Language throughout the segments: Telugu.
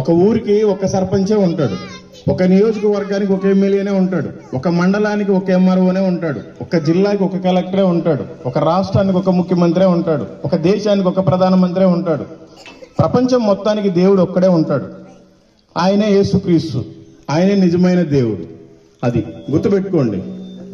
ఒక ఊరికి ఒక సర్పంచే ఉంటాడు, ఒక నియోజకవర్గానికి ఒక ఎమ్మెల్యేనే ఉంటాడు, ఒక మండలానికి ఒక ఎంఆర్ఓనే ఉంటాడు, ఒక జిల్లాకి ఒక కలెక్టరే ఉంటాడు, ఒక రాష్ట్రానికి ఒక ముఖ్యమంత్రే ఉంటాడు, ఒక దేశానికి ఒక ప్రధానమంత్రే ఉంటాడు. ప్రపంచం మొత్తానికి దేవుడు ఒక్కడే ఉంటాడు. ఆయనే యేసుక్రీస్తు, ఆయనే నిజమైన దేవుడు. అది గుర్తుపెట్టుకోండి.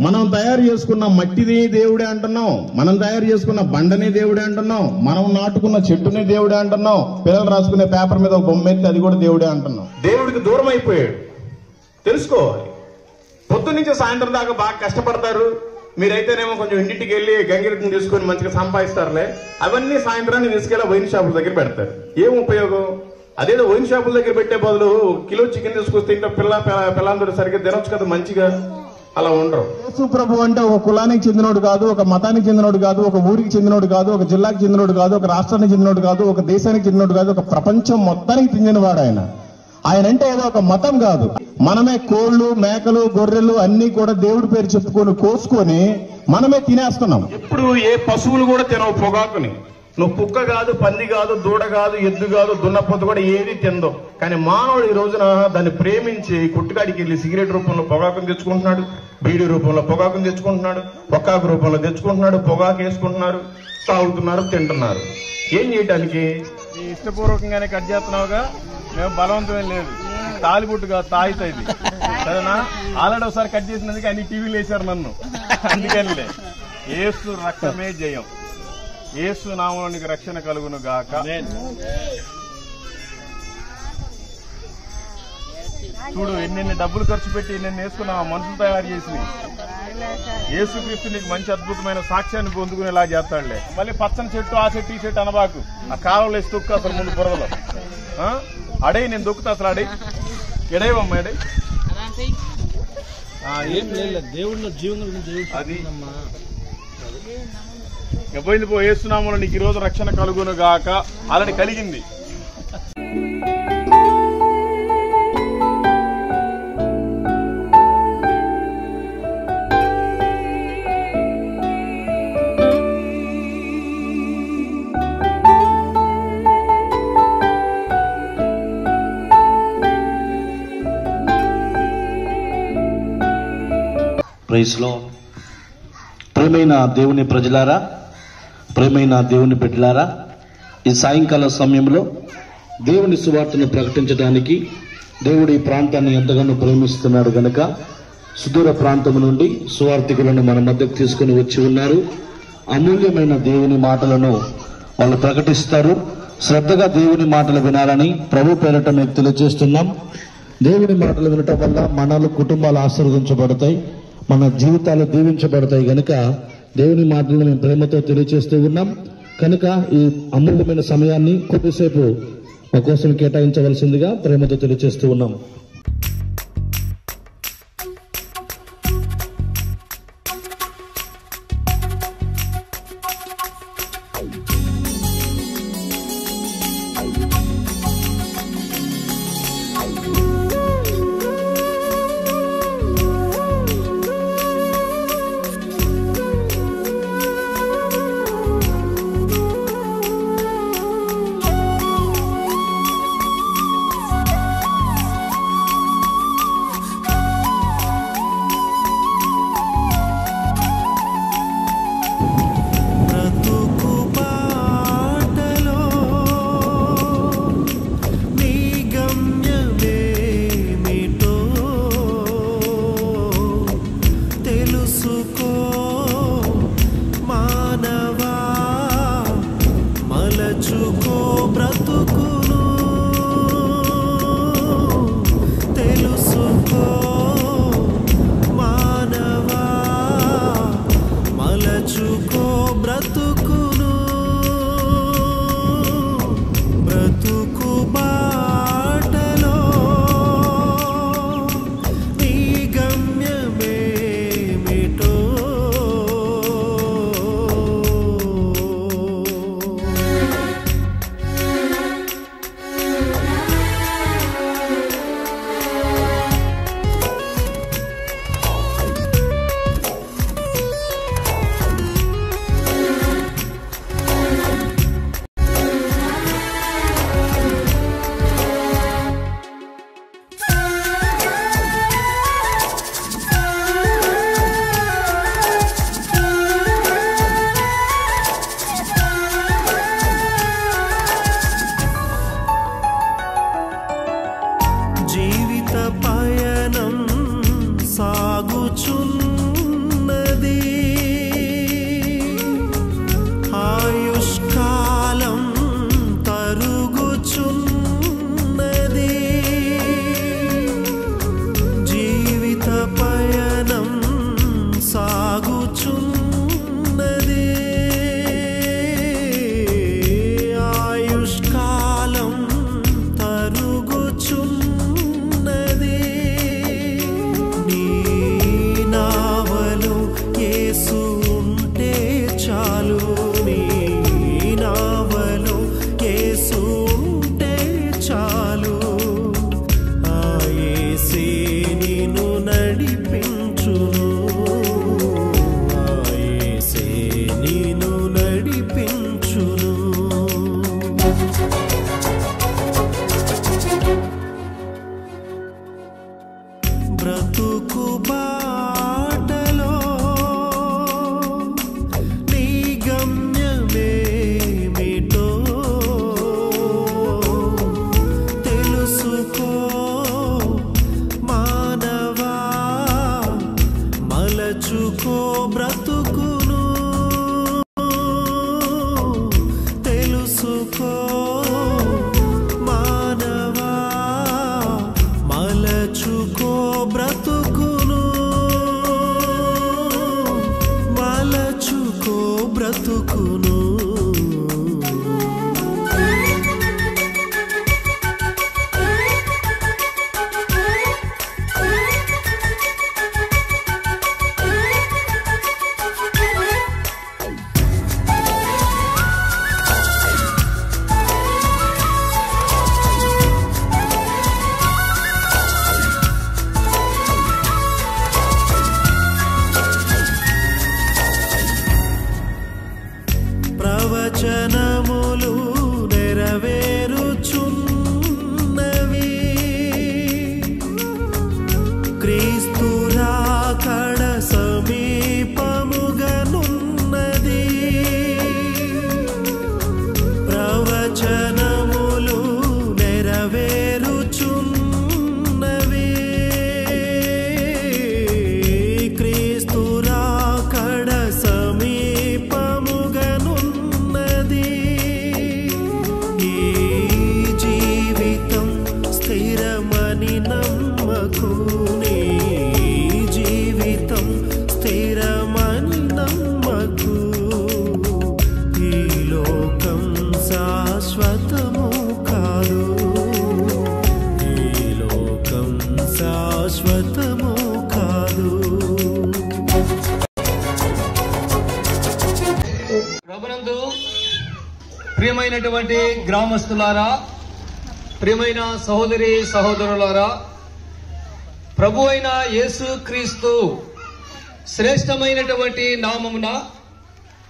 మనం తయారు చేసుకున్న మట్టిని దేవుడే అంటున్నాం, మనం తయారు చేసుకున్న బండని దేవుడే అంటున్నాం, మనం నాటుకున్న చెట్టుని దేవుడే అంటున్నాం, పిల్లలు రాసుకునే పేపర్ మీద ఒక బొమ్మ ఎత్తి అది కూడా దేవుడే అంటున్నాం. దేవుడికి దూరం అయిపోయాడు. తెలుసుకోవాలి. పొద్దు నుంచి సాయంత్రం దాకా బాగా కష్టపడతారు. మీరైతేనేమో కొంచెం ఇంటికి వెళ్ళి గంగిరెద్దుని తీసుకొని మంచిగా సంపాదిస్తారులే. అవన్నీ సాయంత్రాన్ని తీసుకెళ్ళి వైన్ షాపుల దగ్గర పెడతారు. ఏం ఉపయోగం? అదేదో వైన్ షాపుల దగ్గర పెట్టే బదులు కిలో చికెన్ తీసుకొస్తే ఇంట్లో పిల్లలందరూ సరిగ్గా తినొచ్చు కదా మంచిగా. అలా ఉండరు. యేసు ప్రభు అంటే ఒక కులానికి చెందినోడు కాదు, ఒక మతానికి చెందినోడు కాదు, ఒక ఊరికి చెందినోడు కాదు, ఒక జిల్లాకి చెందినోడు కాదు, ఒక రాష్ట్రానికి చెందినోడు కాదు, ఒక దేశానికి చెందినోడు కాదు, ఒక ప్రపంచం మొత్తానికి చెందినవాడు ఆయన. ఆయన అంటే ఏదో ఒక మతం కాదు. మనమే కోళ్లు, మేకలు, గొర్రెలు అన్ని కూడా దేవుడి పేరు చెప్పుకొని కోసుకొని మనమే తినేస్తున్నాం. ఇప్పుడు ఏ పశువులు కూడా తినవు పొగాకుని. నువ్వు కుక్క కాదు, పంది కాదు, దూడ కాదు, ఎద్దు కాదు, దున్నపోతు కూడా ఏది తిందో. కానీ మానవుడు ఈ రోజున దాన్ని ప్రేమించి కుట్టుకాడికి వెళ్ళి సిగరెట్ రూపంలో పొగాకుని తెచ్చుకుంటున్నాడు, బీడీ రూపంలో పొగాకుని తెచ్చుకుంటున్నాడు, పొగాకు రూపంలో తెచ్చుకుంటున్నాడు, పొగాకు వేసుకుంటున్నారు, తాగుతున్నారు, తింటున్నారు. ఏం చేయటానికి? ఇష్టపూర్వకంగానే కట్ చేస్తున్నావుగా, మేము బలవంతమే లేదు. తాలిబుట్టుగా తాయిత ఇది సరేనా? ఆల్రెడీ ఒకసారి కట్ చేసినందుకు అన్ని టీవీలు వేశారు నన్ను. అందుకనిలే. యేసు రక్తమే జయం. యేసు నామములోనికి రక్షణ కలుగును గాక. చూడు ఎన్నెన్ని డబ్బులు ఖర్చు పెట్టి ఎన్నెన్ని వేసుకున్నావు, మనుషులు తయారు చేసినవి. యేసుక్రీస్తు నీకు మంచి అద్భుతమైన సాక్ష్యాన్ని పొందుకునేలా చేస్తాడులే. మళ్ళీ పచ్చని చెట్టు, ఆ చెట్టు, ఈ చెట్టు అనబాకు. ఆ కాలంలో వేసి తొక్కు అసలు ముందు బురదలో. అడే నేను దొక్కుతా అసలు అడే ఎడేవమ్మా ఎడే. ఏం లేదు దేవుడిలో జీవనం అది పోయింది పో. యేసునామములో నీకు ఈ రోజు రక్షణ కలుగును గాక. ఆల్రెడీ కలిగింది. Praise lord. ప్రియమైన దేవుని ప్రజలారా, ప్రియమైన దేవుని బిడ్డలారా, ఈ సాయంకాల సమయంలో దేవుని సువార్తను ప్రకటించడానికి దేవుడు ఈ ప్రాంతాన్ని ఎంతగానో ప్రేమిస్తున్నాడు గనక సుదూర ప్రాంతం నుండి సువార్థికులను మన మధ్యకు తీసుకుని వచ్చి ఉన్నారు. అమూల్యమైన దేవుని మాటలను వాళ్ళు ప్రకటిస్తారు. శ్రద్ధగా దేవుని మాటలు వినాలని ప్రభు పేరట మీకు తెలియజేస్తున్నాం. దేవుని మాటలు వినటం వల్ల మన కుటుంబాలు ఆశీర్వదించబడతాయి, మన జీవితాలు దీవించబడతాయి గనుక దేవుని మాటలను మేము ప్రేమతో తెలియజేస్తూ ఉన్నాం. కనుక ఈ అమూల్యమైన సమయాన్ని కొద్దిసేపు మా కోసం కేటాయించవలసిందిగా ప్రేమతో తెలియజేస్తూ ఉన్నాం. తెలుసుకో మానవా, మలచుకో బ్రతుకును, తెలుసుకో మానవా, మలచుకో బ్రతుకును, మలచుకో బ్రతుకును. ప్రవచనములు నెరవేరుచున్నవి, క్రీస్తు రాకడ సమీపముగనున్నది. ప్రవచనములు నెరవేరుచున్నవి, క్రీస్తు రాకడ సమీపముగనున్నది. ఈ జీవితం స్థిరమని నమ్మకు, నీ జీవితం స్థిరమని నమ్మకు. ఈ లోకం శాశ్వతము కాదు, ఈ లోకం శాశ్వతము కాదు. ప్రభునందు ప్రియమైనటువంటి గ్రామస్తులారా, ప్రియమైన సహోదరి సహోదరులారా, ప్రభు అయిన యేసు క్రీస్తు శ్రేష్టమైనటువంటి నామమున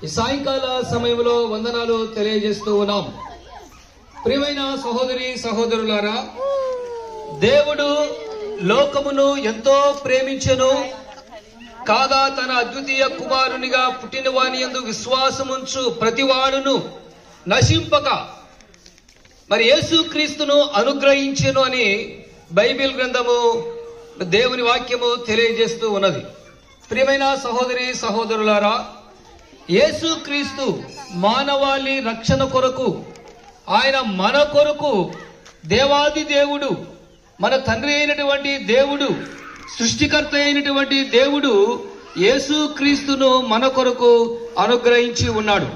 ఈ సాయంకాల సమయంలో వందనాలు తెలియజేస్తూ ఉన్నాం. ప్రియమైన సహోదరి సహోదరులారా, దేవుడు లోకమును ఎంతో ప్రేమించెను, కాగా తన అద్వితీయ కుమారునిగా పుట్టిన వాని యందు విశ్వాసముంచు ప్రతివాడును నశింపక మరి యేసుక్రీస్తును అనుగ్రహించెను అని బైబిల్ గ్రంథము దేవుని వాక్యము తెలియజేస్తూ ఉన్నది. ప్రియమైన సహోదరి సహోదరులారా, యేసుక్రీస్తు మానవాళి రక్షణ కొరకు, ఆయన మన కొరకు దేవాది దేవుడు, మన తండ్రి అయినటువంటి దేవుడు, సృష్టికర్త అయినటువంటి దేవుడు యేసుక్రీస్తును మన కొరకు అనుగ్రహించి ఉన్నాడు.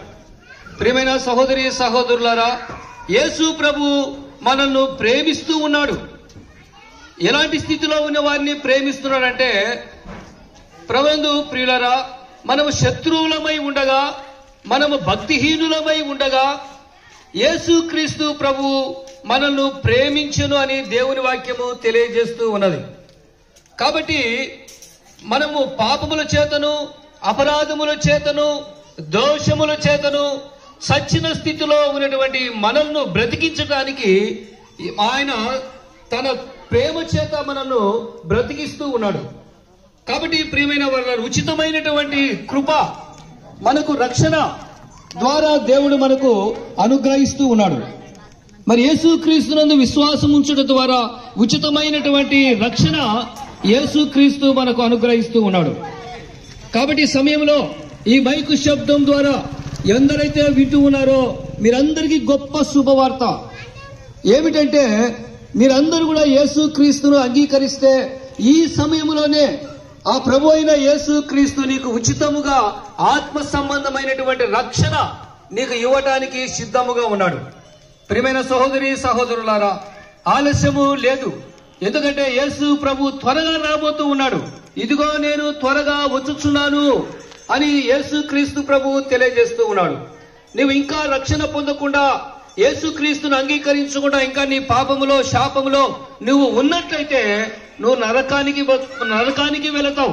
ప్రియమైన సహోదరి సహోదరులారా, యేసు ప్రభు మనల్ని ప్రేమిస్తూ ఉన్నాడు. ఎలాంటి స్థితిలో ఉన్న వారిని ప్రేమిస్తున్నాడంటే, ప్రభునందు ప్రియులారా, మనము శత్రువులమై ఉండగా, మనము భక్తిహీనులమై ఉండగా యేసుక్రీస్తు ప్రభు మనల్ని ప్రేమించును అని దేవుని వాక్యము తెలియజేస్తూ ఉన్నది. కాబట్టి మనము పాపముల చేతను, అపరాధముల చేతను, దోషముల చేతను సచ్చిన స్థితిలో ఉన్నటువంటి మనల్ని బ్రతికించడానికి ఆయన తన ప్రేమ చేత మనల్ని బ్రతికిస్తూ ఉన్నాడు. కాబట్టి ప్రియమైన వారు, ఉచితమైనటువంటి కృప, మనకు రక్షణ ద్వారా దేవుడు మనకు అనుగ్రహిస్తూ ఉన్నాడు. మరి యేసుక్రీస్తునందు విశ్వాసం ఉంచడం ద్వారా ఉచితమైనటువంటి రక్షణ యేసుక్రీస్తు మనకు అనుగ్రహిస్తూ ఉన్నాడు. కాబట్టి ఈ సమయంలో ఈ మైకు శబ్దం ద్వారా ఎందరైతే వింటూ ఉన్నారో మీరందరికీ గొప్ప శుభవార్త ఏమిటంటే, మీరందరూ కూడా యేసుక్రీస్తును అంగీకరిస్తే ఈ సమయంలోనే ఆ ప్రభు అయిన యేసుక్రీస్తు నీకు ఉచితముగా ఆత్మ సంబంధమైనటువంటి రక్షణ నీకు ఇవ్వటానికి సిద్ధముగా ఉన్నాడు. ప్రియమైన సహోదరి సహోదరులారా, ఆలస్యము లేదు. ఎందుకంటే యేసు ప్రభు త్వరగా రాబోతూ ఉన్నాడు. ఇదిగో నేను త్వరగా వచ్చుచున్నాను అని యేసుక్రీస్తు ప్రభు తెలియజేస్తూ ఉన్నాడు. నువ్వు ఇంకా రక్షణ పొందకుండా, యేసుక్రీస్తును అంగీకరించకుండా ఇంకా నీ పాపములో శాపములో నువ్వు ఉన్నట్లయితే నువ్వు నరకానికి వెళతావు.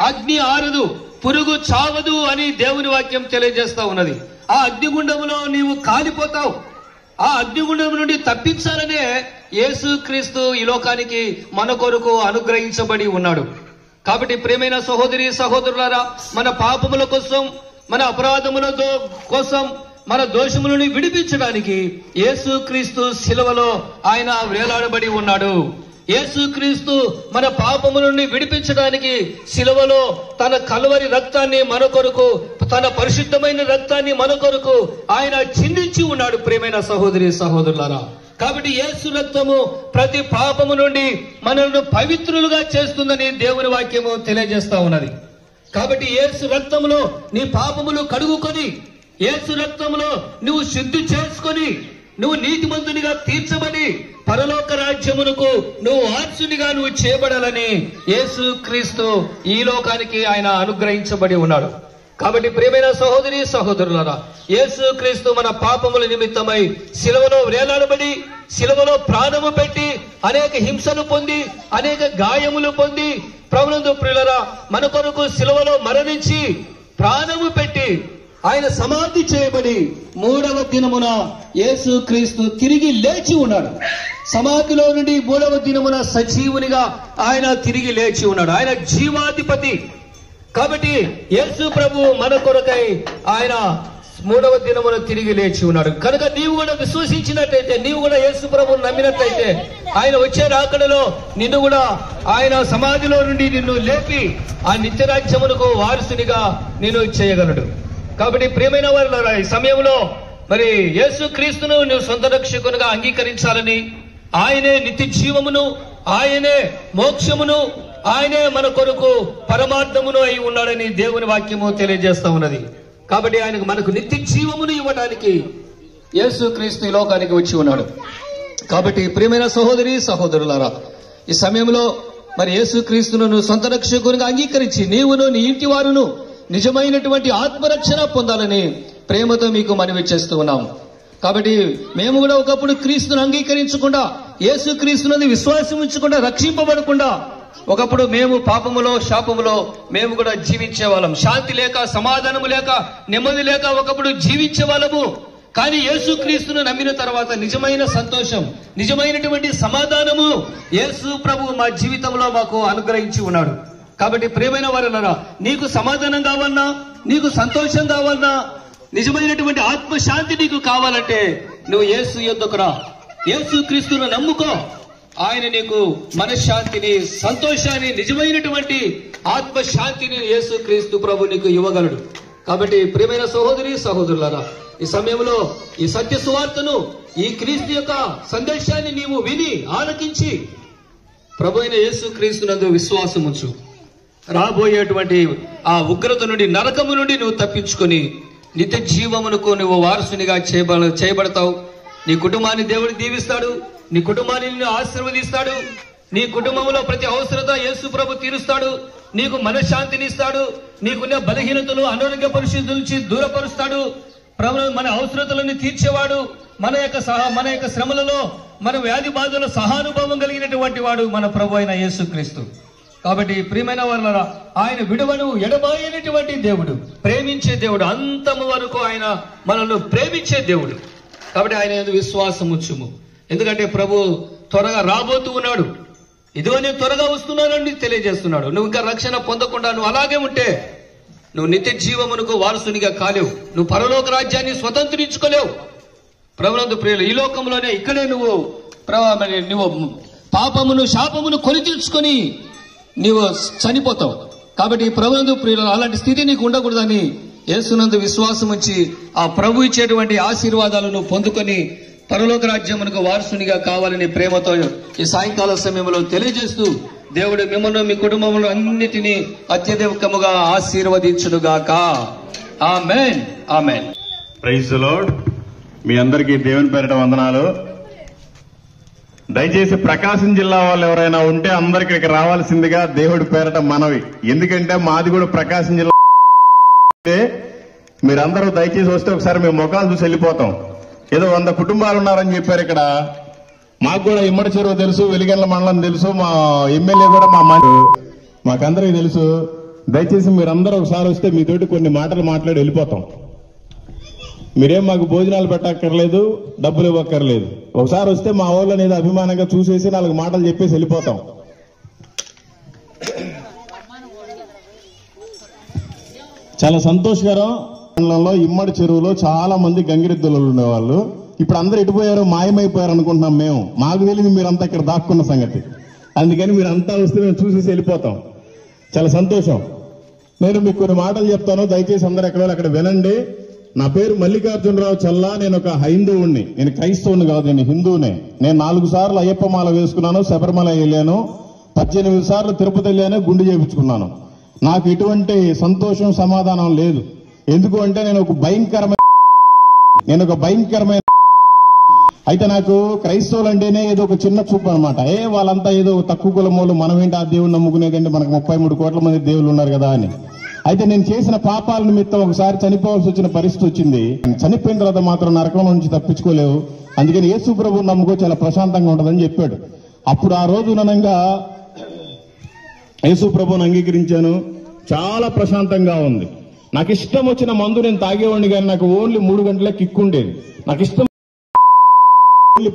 అగ్ని ఆరదు, పురుగు చావదు అని దేవుని వాక్యం తెలియజేస్తా ఉన్నది. ఆ అగ్నిగుండములో నీవు కాలిపోతావు. ఆ అగ్నిగుండం నుండి తప్పించాలనే యేసుక్రీస్తు ఈ లోకానికి మన కొరకు అనుగ్రహించబడి ఉన్నాడు. కాబట్టి ప్రియమైన సహోదరి సహోదరులారా, మన పాపముల కోసం, మన అపరాధముల కోసం మన దోషములను విడిపించడానికి యేసుక్రీస్తు శిలువలో ఆయన వేలాడబడి ఉన్నాడు. యేసుక్రీస్తు మన పాపము నుండి విడిపించడానికి శిలువలో తన కలువరి రక్తాన్ని మన కొరకు, తన పరిశుద్ధమైన రక్తాన్ని మన కొరకు ఆయన చిందించి ఉన్నాడు. ప్రియమైన సహోదరి సహోదరులారా, కాబట్టి యేసు రక్తము ప్రతి పాపము నుండి మనల్ని పవిత్రులుగా చేస్తుందని దేవుని వాక్యము తెలియజేస్తా ఉన్నది. కాబట్టి యేసు రక్తములో నీ పాపములు కడుగుకొని, యేసు రక్తములో నువ్వు శుద్ధి చేసుకొని, నువ్వు నీతిమంతునిగా తీర్చబడి పరలోక రాజ్యమునకు నువ్వు వారసునిగా నువ్వు చేయబడాలని యేసు క్రీస్తు ఈ లోకానికి ఆయన అనుగ్రహించబడి ఉన్నాడు. కాబట్టి ప్రియమైన సహోదరి సహోదరులారా, యేసు క్రీస్తు మన పాపముల నిమిత్తమై శిలువలో వేలాడబడి, శిలువలో ప్రాణము పెట్టి, అనేక హింసలు పొంది, అనేక గాయములు పొంది, ప్రభునందు ప్రియులారా మన కొరకు శిలువలో మరణించి ప్రాణము పెట్టి ఆయన సమాధి చేయబడి 3వ దినమున యేసు క్రీస్తు తిరిగి లేచి ఉన్నాడు. సమాధిలో నుండి 3వ దినమున సజీవునిగా ఆయన తిరిగి లేచి ఉన్నాడు. ఆయన జీవాధిపతి. కాబట్టి యేసు ప్రభు మన కొరకై ఆయన 3వ దినమున తిరిగి లేచి ఉన్నాడు. కనుక నీవు కూడా విశ్వసించినట్లయితే, నీవు కూడా యేసు ప్రభువును నమ్మినట్లయితే, ఆయన వచ్చే రాకడలో నిన్ను కూడా ఆయన సమాధిలో నుండి నిన్ను లేపి ఆ నిత్యరాజ్యమునకు వారసునిగా నిన్ను చేయగలడు. కాబట్టి ప్రియమైన వారులారా, ఈ సమయంలో మరి యేసు క్రీస్తును నువ్వు సొంత రక్షకునిగా అంగీకరించాలని, ఆయనే నిత్య జీవమును, ఆయనే మోక్షమును, ఆయనే మన కొరకు పరమార్థమును అయి ఉన్నాడని దేవుని వాక్యము తెలియజేస్తా ఉన్నది. కాబట్టి ఆయనకు మనకు నిత్య జీవమును ఇవ్వడానికి యేసు క్రీస్తు ఈ లోకానికి వచ్చి ఉన్నాడు. కాబట్టి ప్రియమైన సహోదరి సహోదరులారా, ఈ సమయంలో మరి యేసు క్రీస్తును సొంత రక్షకునిగా అంగీకరించి నీవును నీ ఇంటి వారును నిజమైనటువంటి ఆత్మరక్షణ పొందాలని ప్రేమతో మీకు మనవి చేస్తూ ఉన్నాం. కాబట్టి మేము కూడా ఒకప్పుడు క్రీస్తును అంగీకరించకుండా, యేసు క్రీస్తుని విశ్వాసం ఉంచకుండా, రక్షింపబడకుండా ఒకప్పుడు మేము పాపములో శాపములో మేము కూడా జీవించే వాళ్ళం. శాంతి లేక, సమాధానము లేక, నెమ్మది లేక ఒకప్పుడు జీవించే వాళ్ళము. కానీ యేసు క్రీస్తును నమ్మిన తర్వాత నిజమైన సంతోషం, నిజమైనటువంటి సమాధానము యేసు ప్రభు మా జీవితంలో మాకు అనుగ్రహించి ఉన్నాడు. కాబట్టి ప్రియమైన వారలారా, నీకు సమాధానం కావాలన్నా, నీకు సంతోషం కావాలన్నా, నిజమైనటువంటి ఆత్మశాంతి నీకు కావాలంటే నువ్వు యేసు యొద్దకు రా, యేసు క్రీస్తును నమ్ముకో. ఆయన నీకు మనశ్శాంతిని, సంతోషాన్ని, నిజమైనటువంటి ఆత్మశాంతిని యేసు క్రీస్తు ప్రభు నీకు ఇవ్వగలడు. కాబట్టి ప్రియమైన సహోదరి సహోదరులారా, ఈ సమయంలో ఈ సత్య సువార్తను, ఈ క్రీస్తు యొక్క సందేశాన్ని నీవు విని ఆలకించి ప్రభు అయిన యేసు క్రీస్తునందు విశ్వాసం ఉంచు. రాబోయేటువంటి ఆ ఉగ్రత నుండి, నరకము నుండి నువ్వు తప్పించుకొని నిత్య జీవమునకు నువ్వు వారసునిగా చేయబడతావు. నీ కుటుంబాన్ని దేవుడు దీవిస్తాడు, నీ కుటుంబాన్ని నిన్ను ఆశీర్వదిస్తాడు, నీ కుటుంబంలో ప్రతి అవసరత యేసు ప్రభు తీరుస్తాడు, నీకు మనశ్శాంతిని ఇస్తాడు, నీకున్న బలహీనతలు, అనారోగ్య పరిస్థితుల నుంచి దూరపరుస్తాడు. ప్రభు మన అవసరతలను తీర్చేవాడు, మన యొక్క శ్రమలలో, మన వ్యాధి బాధలో సహానుభవం కలిగినటువంటి వాడు మన ప్రభు అయిన యేసు క్రీస్తు. కాబట్టి ప్రియమైన వారలారా, ఆయన విడువను ఎడబాయనటువంటి దేవుడు, ప్రేమించే దేవుడు, అంతము వరకు ఆయన మనల్ని ప్రేమించే దేవుడు. కాబట్టి ఆయన యందు విశ్వాసం ఉంచుము. ఎందుకంటే ప్రభు త్వరగా రాబోతూ ఉన్నాడు. ఇదిగో నేను త్వరగా వస్తున్నానని తెలియజేస్తున్నాడు. నువ్వు ఇంకా రక్షణ పొందకుండా నువ్వు అలాగే ఉంటే నువ్వు నిత్య జీవమునకు వారసునిగా కాలేవు, నువ్వు పరలోక రాజ్యాన్ని స్వతంత్రించుకోలేవు. ప్రభునందు ప్రియులు, ఈ లోకంలోనే ఇక్కడే నువ్వు పాపమును శాపమును కొని తీర్చుకొని నీవు చనిపోతావు. కాబట్టి ప్రభునందు ప్రియులు, అలాంటి స్థితి నీకు ఉండకూడదని యేసునందు విశ్వాసం ఉంచి ఆ ప్రభు ఇచ్చేటువంటి ఆశీర్వాదాలను పొందుకొని పరలోక రాజ్యమునకు వారసునిగా కావాలని ప్రేమతో ఈ సాయంకాల సమయంలో తెలియజేస్తూ దేవుడు మిమ్మల్ని, మీ కుటుంబములను అన్నిటినీ అత్యధికముగా ఆశీర్వదించునుగాక. ఆమేన్, ఆమేన్. Praise the Lord. మీ అందరికీ దేవుని పేరిట వందనాలు. దయచేసి ప్రకాశం జిల్లా వాళ్ళు ఎవరైనా ఉంటే అందరికి ఇక్కడికి రావాల్సిందిగా దేవుడి పేరిట మనవి. ఎందుకంటే మాది కూడా ప్రకాశం జిల్లా. మీరందరూ దయచేసి వస్తే ఒకసారి మేము ముఖాలు చూసి వెళ్ళిపోతాం. ఏదో 100 కుటుంబాలు ఉన్నారని చెప్పారు ఇక్కడ. మాకు కూడా ఇమ్మడి చెరువు తెలుసు, వెలిగండ్ల మండలం తెలుసు, మా ఎమ్మెల్యే కూడా మాకందరికీ తెలుసు. దయచేసి మీరందరూ ఒకసారి వస్తే మీతోటి కొన్ని మాటలు మాట్లాడి వెళ్ళిపోతాం. మీరేం మాకు భోజనాలు పెట్టక్కర్లేదు, డబ్బులు ఇవ్వక్కర్లేదు. ఒకసారి వస్తే మా ఊళ్ళో ఏదో అభిమానంగా చూసేసి 4 మాటలు చెప్పేసి వెళ్ళిపోతాం. చాలా సంతోషకరం. మండలంలో ఇమ్మడి చెరువులో చాలా మంది గంగిరెద్దులు ఉండేవాళ్ళు. ఇప్పుడు అందరూ ఎటుపోయారు, మాయమైపోయారు అనుకుంటున్నాం మేము. మాకు తెలియదు మీరంతా ఇక్కడ దాక్కున్న సంగతి. అందుకని మీరంతా వస్తే మేము చూసేసి వెళ్ళిపోతాం. చాలా సంతోషం. నేను మీకు కొన్ని మాటలు చెప్తాను, దయచేసి అందరూ ఎక్కడ అక్కడ వినండి. నా పేరు మల్లికార్జునరావు చల్లా. నేను ఒక హైందవుణ్ణి. నేను క్రైస్తవుని కాదు, నేను హిందువునే. నేను 4 సార్లు అయ్యప్ప మాల వేసుకున్నాను, శబరిమల వెళ్ళాను, 18 సార్లు తిరుపతి వెళ్ళాను, గుండు చేయించుకున్నాను. నాకు ఎటువంటి సంతోషం సమాధానం లేదు. ఎందుకు అంటే నేను ఒక భయంకరమైన అయితే నాకు క్రైస్తవులు అంటేనే ఏదో ఒక చిన్న చూపు అనమాట. వాళ్ళంతా ఏదో తక్కువ కులమోళ్ళు, మనం ఏంటి ఆ దేవుని నమ్ముకునేదంటే మనకు 33 కోట్ల మంది దేవుళ్ళు ఉన్నారు కదా అని. అయితే నేను చేసిన పాపాల నిమిత్తం ఒకసారి చనిపోవాల్సి వచ్చిన పరిస్థితి వచ్చింది. చనిపోయిన తర్వాత మాత్రం నరకం నుంచి తప్పించుకోలేవు, అందుకని యేసు ప్రభువుని నమ్ముకో, చాలా ప్రశాంతంగా ఉంటుందని చెప్పాడు. అప్పుడు ఆ రోజు ననంగా యేసు ప్రభువుని అంగీకరించాను. చాలా ప్రశాంతంగా ఉంది. నాకు ఇష్టం వచ్చిన మందు నేను తాగేవాడిని, కానీ నాకు ఓన్లీ 3 గంటలే కిక్ ఉండేది. నాకు ఇష్టం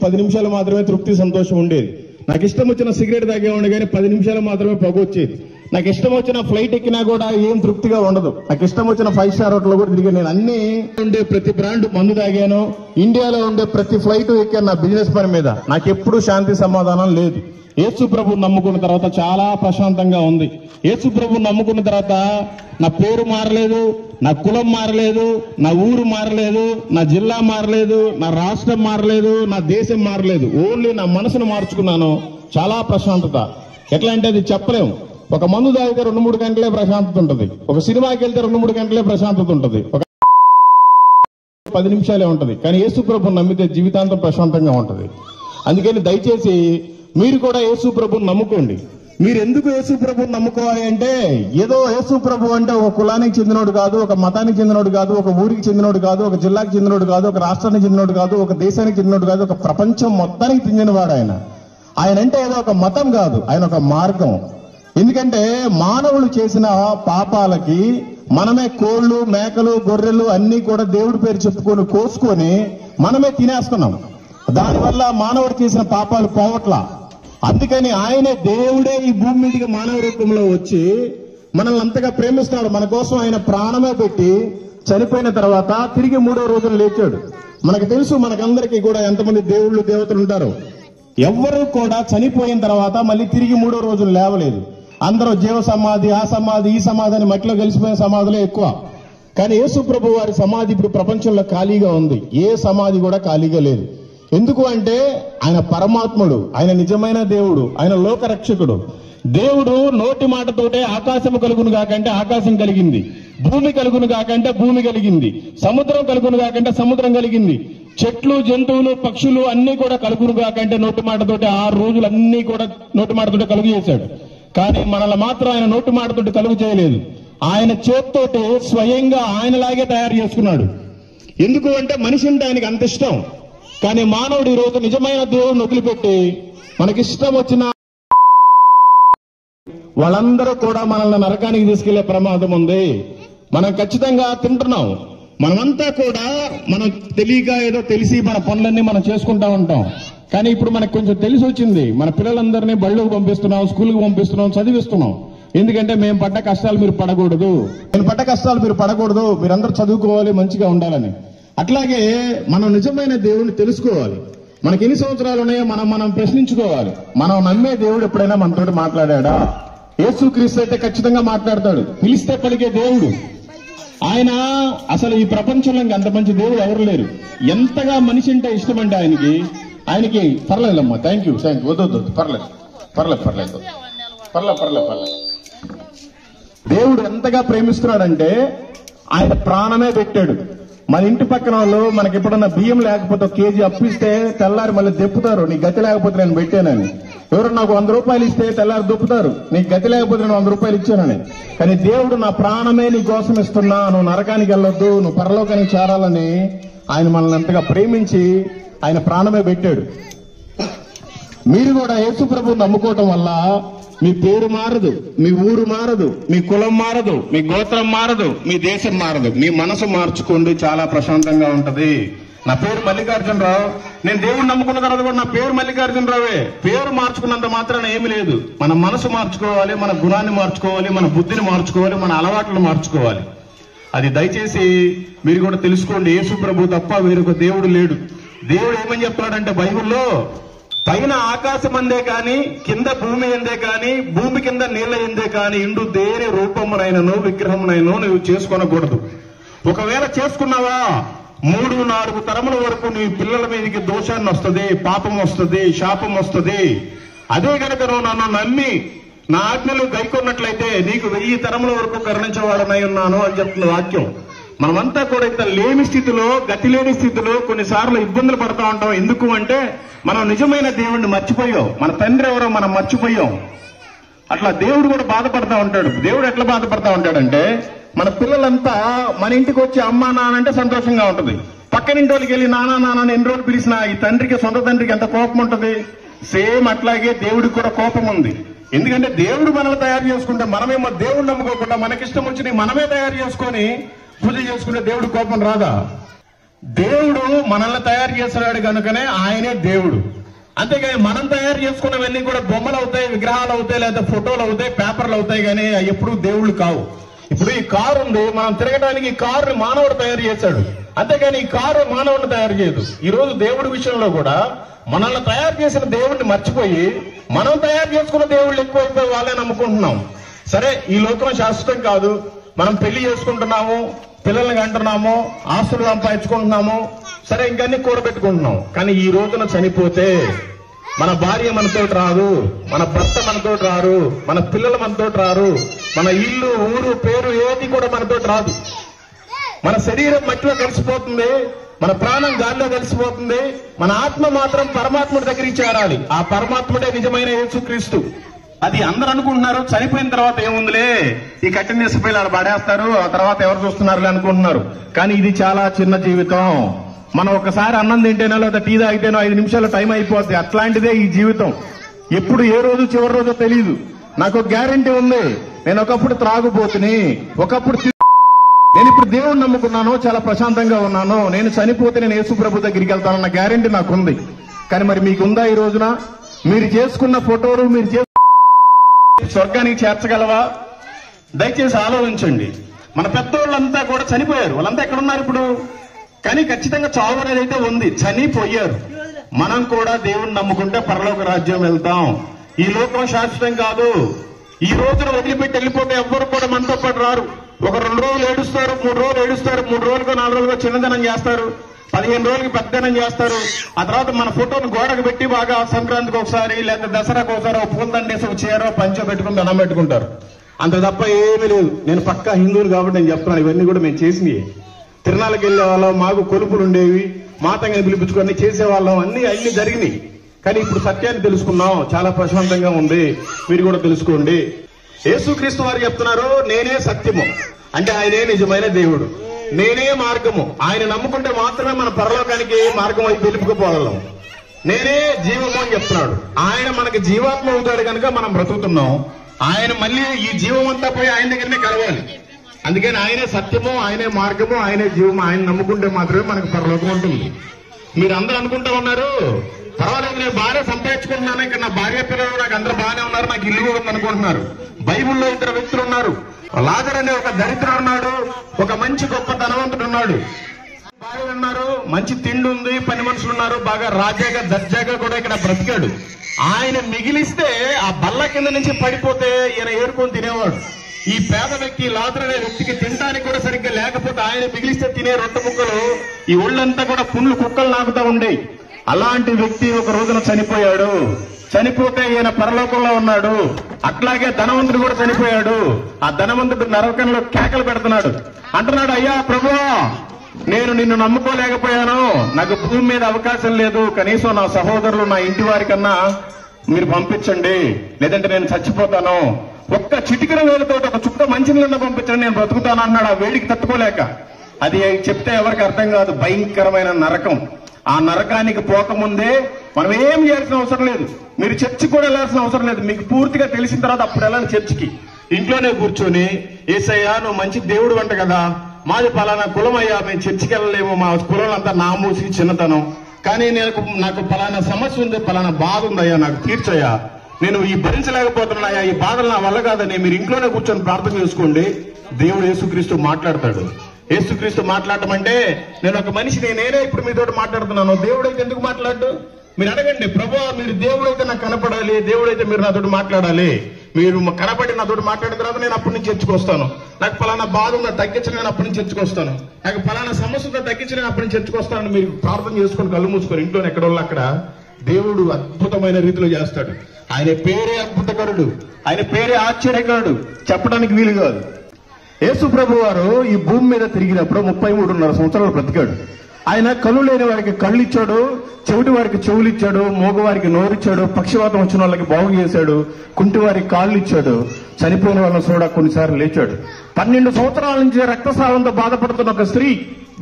10 నిమిషాలు మాత్రమే తృప్తి సంతోషం ఉండేది. నాకు ఇష్టం వచ్చిన సిగరెట్ తాగేవాడిని, కానీ 10 నిమిషాలు మాత్రమే పొగ వచ్చేది. నాకు ఇష్టం వచ్చిన ఫ్లైట్ ఎక్కినా కూడా ఏం తృప్తిగా ఉండదు. నాకు ఇష్టం వచ్చిన 5 స్టార్ హోటల్ కూడా తిరిగాను. నేను అన్ని ఉండే ప్రతి బ్రాండ్ మందు తాగాను. ఇండియాలో ఉండే ప్రతి ఫ్లైట్ ఎక్కాను నా బిజినెస్ పని మీద. నాకు ఎప్పుడు శాంతి సమాధానం లేదు. యేసు ప్రభువు నమ్ముకున్న తర్వాత చాలా ప్రశాంతంగా ఉంది. యేసు ప్రభువు నమ్ముకున్న తర్వాత నా పేరు మారలేదు, నా కులం మారలేదు, నా ఊరు మారలేదు, నా జిల్లా మారలేదు, నా రాష్ట్రం మారలేదు, నా దేశం మారలేదు. ఓన్లీ నా మనసును మార్చుకున్నాను. చాలా ప్రశాంతత. ఎట్లా అంటే అది చెప్పలేము. ఒక మందు తాగితే 2-3 గంటలే ప్రశాంతత ఉంటుంది. ఒక సినిమాకి వెళ్తే 2-3 గంటలే ప్రశాంతత ఉంటుంది. ఒక 10 నిమిషాలే ఉంటుంది. కానీ యేసు ప్రభువుని నమ్మితే జీవితాంతం ప్రశాంతంగా ఉంటుంది. అందుకని దయచేసి మీరు కూడా యేసు ప్రభువుని నమ్ముకోండి. మీరు ఎందుకు యేసు ప్రభువుని నమ్ముకోవాలి అంటే, ఏదో యేసు ప్రభు అంటే ఒక కులానికి చెందినోడు కాదు, ఒక మతానికి చెందినోడు కాదు, ఒక ఊరికి చెందినోడు కాదు, ఒక జిల్లాకి చెందినోడు కాదు, ఒక రాష్ట్రానికి చెందినోడు కాదు, ఒక దేశానికి చెందినోడు కాదు, ఒక ప్రపంచం మొత్తానికి చెందినవాడు ఆయన. ఆయన అంటే ఏదో ఒక మతం కాదు, ఆయన ఒక మార్గం. ఎందుకంటే మానవులు చేసిన పాపాలకి మనమే కోళ్లు, మేకలు, గొర్రెలు అన్ని కూడా దేవుడి పేరు చెప్పుకొని కోసుకొని మనమే తినేస్తున్నాం. దానివల్ల మానవుడు చేసిన పాపాలు పోవట్లా. అందుకని ఆయనే దేవుడే ఈ భూమి మీదకి మానవ రూపంలో వచ్చి మనల్ని అంతగా ప్రేమిస్తున్నాడు. మన కోసం ఆయన ప్రాణమే పెట్టి చనిపోయిన తర్వాత తిరిగి 3వ రోజున లేచాడు. మనకు తెలుసు, మనకందరికీ కూడా ఎంతమంది దేవుళ్ళు దేవతలు ఉంటారు. ఎవ్వరూ కూడా చనిపోయిన తర్వాత మళ్ళీ తిరిగి 3వ రోజున లేవలేదు. అందరూ జీవ సమాధి, ఆ సమాధి, ఈ సమాధి అని మట్టిలో కలిసిపోయిన సమాధులే ఎక్కువ. కానీ యేసు ప్రభు వారి సమాధి ఇప్పుడు ప్రపంచంలో ఖాళీగా ఉంది. ఏ సమాధి కూడా ఖాళీగా లేదు. ఎందుకు అంటే ఆయన పరమాత్ముడు, ఆయన నిజమైన దేవుడు, ఆయన లోకరక్షకుడు. దేవుడు నోటి మాటతోటే ఆకాశము కలుగును కాకంటే ఆకాశం కలిగింది, భూమి కలుగును కాకంటే భూమి కలిగింది, సముద్రం కలుగును కాకంటే సముద్రం కలిగింది, చెట్లు, జంతువులు, పక్షులు అన్ని కూడా కలుగును కాకంటే నోటి మాటతోటి 6 రోజులు అన్ని కూడా నోటి మాటతోటి కలుగు చేశాడు. కానీ మనల్ని మాత్రం ఆయన నోటి మాటతోటి కలుగు చేయలేదు. ఆయన చేత్తోటి స్వయంగా ఆయనలాగే తయారు చేసుకున్నాడు. ఎందుకు అంటే మనిషి అంటే ఆయనకి అంత ఇష్టం. కానీ మానవుడు ఈ రోజు నిజమైన దేవుడిని వదిలిపెట్టి మనకిష్టం వచ్చిన వాళ్ళందరూ కూడా మనల్ని నరకానికి తీసుకెళ్లే ప్రమాదం ఉంది. మనం ఖచ్చితంగా తింటున్నాం. మనమంతా కూడా మనం తెలియక ఏదో తెలిసి మన పనులన్నీ మనం చేసుకుంటా ఉంటాం. కానీ ఇప్పుడు మనకు కొంచెం తెలిసి వచ్చింది. మన పిల్లలందరినీ బళ్ళకు పంపిస్తున్నాం, స్కూల్కి పంపిస్తున్నాం, చదివిస్తున్నాం. ఎందుకంటే మేము పడ్డ కష్టాలు మీరు పడకూడదు, నేను పడ్డ కష్టాలు మీరు పడకూడదు, మీరందరూ చదువుకోవాలి, మంచిగా ఉండాలని. అట్లాగే మనం నిజమైన దేవుడిని తెలుసుకోవాలి. మనకి ఎన్ని సంవత్సరాలు ఉన్నాయో మనం ప్రశ్నించుకోవాలి. మనం నమ్మే దేవుడు ఎప్పుడైనా మనతోటి మాట్లాడా? యేసుక్రీస్తు అయితే ఖచ్చితంగా మాట్లాడతాడు. పిలిస్తే పలికే దేవుడు ఆయన. అసలు ఈ ప్రపంచంలో అంత మంచి దేవుడు ఎవరు లేరు. ఎంతగా మనిషి అంటే ఇష్టం అంటే ఆయనకి పర్లేదమ్మా, థ్యాంక్ యూ వద్దు, పర్లేదు. దేవుడు ఎంతగా ప్రేమిస్తున్నాడంటే ఆయన ప్రాణమే పెట్టాడు. మన ఇంటి పక్కన వాళ్ళు మనకి ఎప్పుడన్నా బియ్యం లేకపోతే 1 కేజీ అప్పిస్తే తెల్లారి మళ్ళీ దెప్పుతారు, నీ గతి లేకపోతే నేను పెట్టానని. ఎవరు నాకు 100 రూపాయలు ఇస్తే తెల్లారి దొప్పుతారు, నీకు గతి లేకపోతే నేను 100 రూపాయలు ఇచ్చానని. కానీ దేవుడు నా ప్రాణమే నీ కోసం ఇస్తున్నా, నువ్వు నరకానికి వెళ్ళొద్దు, నువ్వు పరలోకానికి చేరాలని ఆయన మనల్ని ఎంతగా ప్రేమించి ఆయన ప్రాణమే పెట్టాడు. మీరు కూడా యేసు ప్రభువుని నమ్ముకోవటం వల్ల మీ పేరు మారదు, మీ ఊరు మారదు, మీ కులం మారదు, మీ గోత్రం మారదు, మీ దేశం మారదు. మీ మనసు మార్చుకోండి, చాలా ప్రశాంతంగా ఉంటది. నా పేరు మల్లికార్జునరావు. నేను దేవుణ్ణి నమ్ముకున్న తర్వాత కూడా నా పేరు మల్లికార్జునరావే. పేరు మార్చుకున్నంత మాత్రాన ఏమీ లేదు. మన మనసు మార్చుకోవాలి, మన గుణాన్ని మార్చుకోవాలి, మన బుద్ధిని మార్చుకోవాలి, మన అలవాట్లను మార్చుకోవాలి. అది దయచేసి మీరు కూడా తెలుసుకోండి. యేసు ప్రభు తప్ప వేరొక దేవుడు లేడు. దేవుడు ఏమని చెప్తాడంటే బైబిల్లో, పైన ఆకాశం అందే కాని కింద భూమి ఎందే కాని భూమి కింద నీళ్ళ ఎందే కాని ఇండు దేని రూపమునైనను విగ్రహమునైనను నువ్వు చేసుకొనకూడదు. ఒకవేళ చేసుకున్నావా 3-4 తరముల వరకు నీ పిల్లల మీదకి దోషాన్ని వస్తుంది, పాపం వస్తుంది, శాపం వస్తుంది. అదే గనక నువ్వు నన్ను నమ్మి నా ఆజ్ఞలు గైకొన్నట్లయితే నీకు 1000 తరముల వరకు కరుణించేవాడనై ఉన్నాను అని చెప్తున్న వాక్యం. మనమంతా కూడా ఇంత లేని స్థితిలో, గతి లేని స్థితిలో కొన్నిసార్లు ఇబ్బందులు పడతా ఉంటాం. ఎందుకు అంటే మనం నిజమైన దేవుణ్ణి మర్చిపోయాం. మన తండ్రి ఎవరో మనం మర్చిపోయాం. అట్లా దేవుడు కూడా బాధపడతా ఉంటాడు. దేవుడు ఎట్లా బాధపడతా ఉంటాడంటే, మన పిల్లలంతా మన ఇంటికి వచ్చి అమ్మా నాన్న అంటే సంతోషంగా ఉంటుంది. పక్కనింటి వాళ్ళకి వెళ్ళి నానా నాన్న ఎన్ని రోజులు పిలిచినా ఈ తండ్రికి, సొంత తండ్రికి ఎంత కోపం ఉంటుంది. సేమ్ అట్లాగే దేవుడికి కూడా కోపం ఉంది. ఎందుకంటే దేవుడు మనల్ని తయారు చేసుకుంటే, మనమేమో దేవుడు నమ్ముకోకుండా మనకిష్టం వచ్చి మనమే తయారు చేసుకొని పూజ చేసుకుంటే దేవుడు కోపం రాదా? దేవుడు మనల్ని తయారు చేస్తున్నాడు కనుకనే ఆయనే దేవుడు. అంతేగాని మనం తయారు చేసుకున్నవన్నీ కూడా బొమ్మలు అవుతాయి, విగ్రహాలు అవుతాయి, లేదా ఫోటోలు అవుతాయి, పేపర్లు అవుతాయి, కానీ అవి ఎప్పుడు దేవుళ్ళు కావు. ఇప్పుడు ఈ కారు ఉంది, మనం తిరగడానికి ఈ కారుని మానవుడు తయారు చేశాడు. అంతేగాని ఈ కారు మానవుడిని తయారు చేయదు. ఈ రోజు దేవుడి విషయంలో కూడా మనల్ని తయారు చేసిన దేవుడిని మర్చిపోయి మనం తయారు చేసుకున్న దేవుళ్ళు ఎక్కువైపోయి వాళ్ళే నమ్ముకుంటున్నాం. సరే, ఈ లోకం శాశ్వతం కాదు. మనం పెళ్లి చేసుకుంటున్నాము, పిల్లల్ని కంటున్నాము, ఆస్తులు సంపాదించుకుంటున్నాము, సరే ఇంకన్నీ కూడబెట్టుకుంటున్నాం. కానీ ఈ రోజున చనిపోతే మన భార్య మనతోటి రాదు, మన భర్త మనతోటి రారు, మన పిల్లలు మనతోటి రారు, మన ఇల్లు, ఊరు, పేరు ఏది కూడా మనతోటి రాదు. మన శరీరం మట్టిలో కలిసిపోతుంది, మన ప్రాణం గాలిలో కలిసిపోతుంది. మన ఆత్మ మాత్రం పరమాత్ముడి దగ్గరికి చేరాలి. ఆ పరమాత్ముడే నిజమైన యేసుక్రీస్తు. అది అందరూ అనుకుంటున్నారు చనిపోయిన తర్వాత ఏముందిలే, ఈ కట్టిన తీసుకుపోయి అలా పడేస్తారు, ఆ తర్వాత ఎవరు చూస్తున్నారు అనుకుంటున్నారు. కానీ ఇది చాలా చిన్న జీవితం. మనం ఒకసారి అన్నం తింటేనో లేదా టీ తాగితేనో 5 నిమిషాలు టైం అయిపోద్ది. అట్లాంటిదే ఈ జీవితం. ఎప్పుడు ఏ రోజు చివరి రోజో తెలియదు. నాకు ఒక గ్యారెంటీ ఉంది. నేను ఒకప్పుడు త్రాగుబోతుని, ఒకప్పుడు నేను ఇప్పుడు దేవుణ్ణి నమ్ముకున్నాను, చాలా ప్రశాంతంగా ఉన్నాను. నేను చనిపోతే నేను యేసు ప్రభు దగ్గరికి వెళ్తానన్న గ్యారెంటీ నాకుంది. కానీ మరి మీకుందా? ఈ రోజున మీరు చేసుకున్న ఫోటోలు మీరు స్వర్గానికి చేర్చగలవా? దయచేసి ఆలోచించండి. మన పెద్దోళ్ళంతా కూడా చనిపోయారు. వాళ్ళంతా ఎక్కడున్నారు ఇప్పుడు? కానీ ఖచ్చితంగా చావు అనేది అయితే ఉంది. చనిపోయారు. మనం కూడా దేవుణ్ణి నమ్ముకుంటే పరలోక రాజ్యం వెళ్తాం. ఈ లోకం శాశ్వతం కాదు. ఈ రోజున వదిలిపెట్టి వెళ్ళిపోతే ఎవ్వరు కూడా మనతో పాటు రారు. ఒక 2 రోజులు ఏడుస్తారు, 3 రోజులు ఏడుస్తారు, 3 రోజులకు 4 రోజులుగా చిన్నదనం చేస్తారు, 15 రోజులకి పెద్దదనం చేస్తారు. ఆ తర్వాత మన ఫోటోను గోడకు పెట్టి బాగా సంక్రాంతికి ఒకసారి లేదా దసరాకు ఒకసారి ఒక పూలదండేసి ఒక చీర పంచో పెట్టుకుని దండం పెట్టుకుంటారు. అంత తప్ప ఏమీ లేదు. నేను పక్కా హిందువులు కాబట్టి నేను చెప్తున్నాను, ఇవన్నీ కూడా మేము చేసినవి. తిరణాలకు వెళ్ళే వాళ్ళం, మాకు కొలుపులు ఉండేవి, మాతంగా పిలిపించుకొని చేసేవాళ్ళం, అన్ని జరిగినాయి. కానీ ఇప్పుడు సత్యాన్ని తెలుసుకున్నాం, చాలా ప్రశాంతంగా ఉంది. మీరు కూడా తెలుసుకోండి. యేసుక్రీస్తు వారు చెప్తున్నారు, నేనే సత్యము, అంటే ఆయనే నిజమైన దేవుడు, నేనే మార్గము. ఆయన నమ్ముకుంటే మాత్రమే మన పరలోకానికి మార్గం అయి పిలుపుకుపోగలం. నేనే జీవము అని చెప్తున్నాడు. ఆయన మనకి జీవాత్మ అవుతాడు కనుక మనం బ్రతుకుతున్నాం. ఆయన మళ్ళీ ఈ జీవం అంతా పోయి ఆయన దగ్గరనే కలవాలి. అందుకని ఆయనే సత్యము, ఆయనే మార్గము, ఆయనే జీవము. ఆయన నమ్ముకుంటే మాత్రమే మనకు పరలోకం ఉంటుంది. మీరు అందరూ అనుకుంటా ఉన్నారు, పర్వాలేదు నేను బాగా సంపాదించుకుంటున్నాను, ఇక్కడ నా భార్య పిల్లలు నాకు అందరూ బాగానే ఉన్నారు, నాకు ఇల్లు కూడా అనుకుంటున్నారు. బైబిల్లో 2 వ్యక్తులు ఉన్నారు. లాజరు అనే ఒక దరిద్రుడు ఉన్నాడు, ఒక మంచి గొప్ప ధనవంతుడు ఉన్నాడు. భార్య ఉన్నారు, మంచి తిండి ఉంది, పని మనుషులు ఉన్నారు, బాగా రాజాగా దర్జాగా కూడా ఇక్కడ బ్రతికాడు. ఆయన మిగిలిస్తే ఆ బల్ల కింద నుంచి పడిపోతే ఈయన ఏరుకొని తినేవాడు. ఈ పేద వ్యక్తి లాజరు అనే వ్యక్తికి తినడానికి కూడా సరిగ్గా లేకపోతే ఆయన మిగిలిస్తే తినే 2 ముక్కలు ఈ ఒళ్ళంతా కూడా పుండ్లు కుక్కలు నాకుతా ఉండేవి. అలాంటి వ్యక్తి ఒక రోజున చనిపోయాడు. చనిపోతే ఈయన పరలోకంలో ఉన్నాడు. అట్లాగే ధనవంతుడు కూడా చనిపోయాడు. ఆ ధనవంతుడు నరకంలో కేకలు పెడుతున్నాడు. అంటున్నాడు, అయ్యా ప్రభువా, నేను నిన్ను నమ్ముకోలేకపోయాను, నాకు భూమి మీద అవకాశం లేదు, కనీసం నా సహోదరులు నా ఇంటి వారి కన్నా మీరు పంపించండి, లేదంటే నేను చచ్చిపోతాను. ఒక్క చిటికెన వేలుతో ఒక చుక్క మంచినీళ్ళ పంపించండి, నేను బ్రతుకుతాను అన్నాడు. ఆ వేడికి తట్టుకోలేక. అది చెప్తే ఎవరికి అర్థం కాదు. భయంకరమైన నరకం. ఆ నరకానికి పోకముందే మనం ఏం చేయాల్సిన అవసరం లేదు. మీరు చర్చికి కూడా వెళ్ళాల్సిన అవసరం లేదు. మీకు పూర్తిగా తెలిసిన తర్వాత అప్పుడు వెళ్ళాలి చర్చికి. ఇంట్లోనే కూర్చొని, యేసయ్యా నువ్వు మంచి దేవుడు అంట కదా, మాది పలానా కులం అయ్యా, మేము చర్చికి వెళ్ళలేము, మా కులంలో అంతా నామూసి చిన్నతనం, కానీ నాకు పలానా సమస్య ఉంది, పలానా బాధ ఉందయ్యా, నాకు తీర్చయ్యా, నేను ఈ భరించలేకపోతున్నాయా, ఈ బాధలు నా వల్ల కాదని మీరు ఇంట్లోనే కూర్చొని ప్రార్థన చేసుకోండి. దేవుడు యేసుక్రీస్తు మాట్లాడతాడు. యేసుక్రీస్తు మాట్లాడటం అంటే నేను ఒక మనిషిని, నేనే ఇప్పుడు మీతో మాట్లాడుతున్నాను. దేవుడైతే ఎందుకు మాట్లాడు? మీరు అడగండి, ప్రభువా మీరు దేవుడైతే నాకు కనపడాలి, దేవుడైతే మీరు నాతో మాట్లాడాలి, మీరు కనపడి నాతో మాట్లాడిన తర్వాత నేను అప్పటి నుంచి చర్చకొస్తాను. నాకు ఫలానా బాధ ఉందా తగ్గించిన నేను అప్పటి నుంచి చర్చకొస్తాను. నాకు ఫలానా సమస్య ఉందా తగ్గించిన నేను అప్పటి నుంచి చర్చకొస్తాను. మీరు ప్రార్థన చేసుకొని కళ్ళు మూసుకొని ఇంట్లో ఎక్కడోళ్ళు అక్కడ దేవుడు అద్భుతమైన రీతిలో చేస్తాడు. ఆయన పేరే అద్భుతకరుడు, ఆయన పేరే ఆశ్చర్యకరుడు, చెప్పడానికి వీలు కాదు. యేసు ప్రభు వారు ఈ భూమి మీద తిరిగినప్పుడు 33.5 సంవత్సరాలు బ్రతికాడు. ఆయన కళ్ళు లేని వారికి కళ్ళు ఇచ్చాడు, చెవిటి వారికి చెవులు ఇచ్చాడు, మూగవారికి నోరిచ్చాడు, పక్షవాతం వచ్చిన వాళ్ళకి బాగు చేశాడు, కుంటి వారికి కాళ్ళు ఇచ్చాడు, చనిపోయిన వాళ్ళని కూడా కొన్నిసార్లు లేచాడు. 12 సంవత్సరాల నుంచి రక్తస్రావంతో బాధపడుతున్న ఒక స్త్రీ,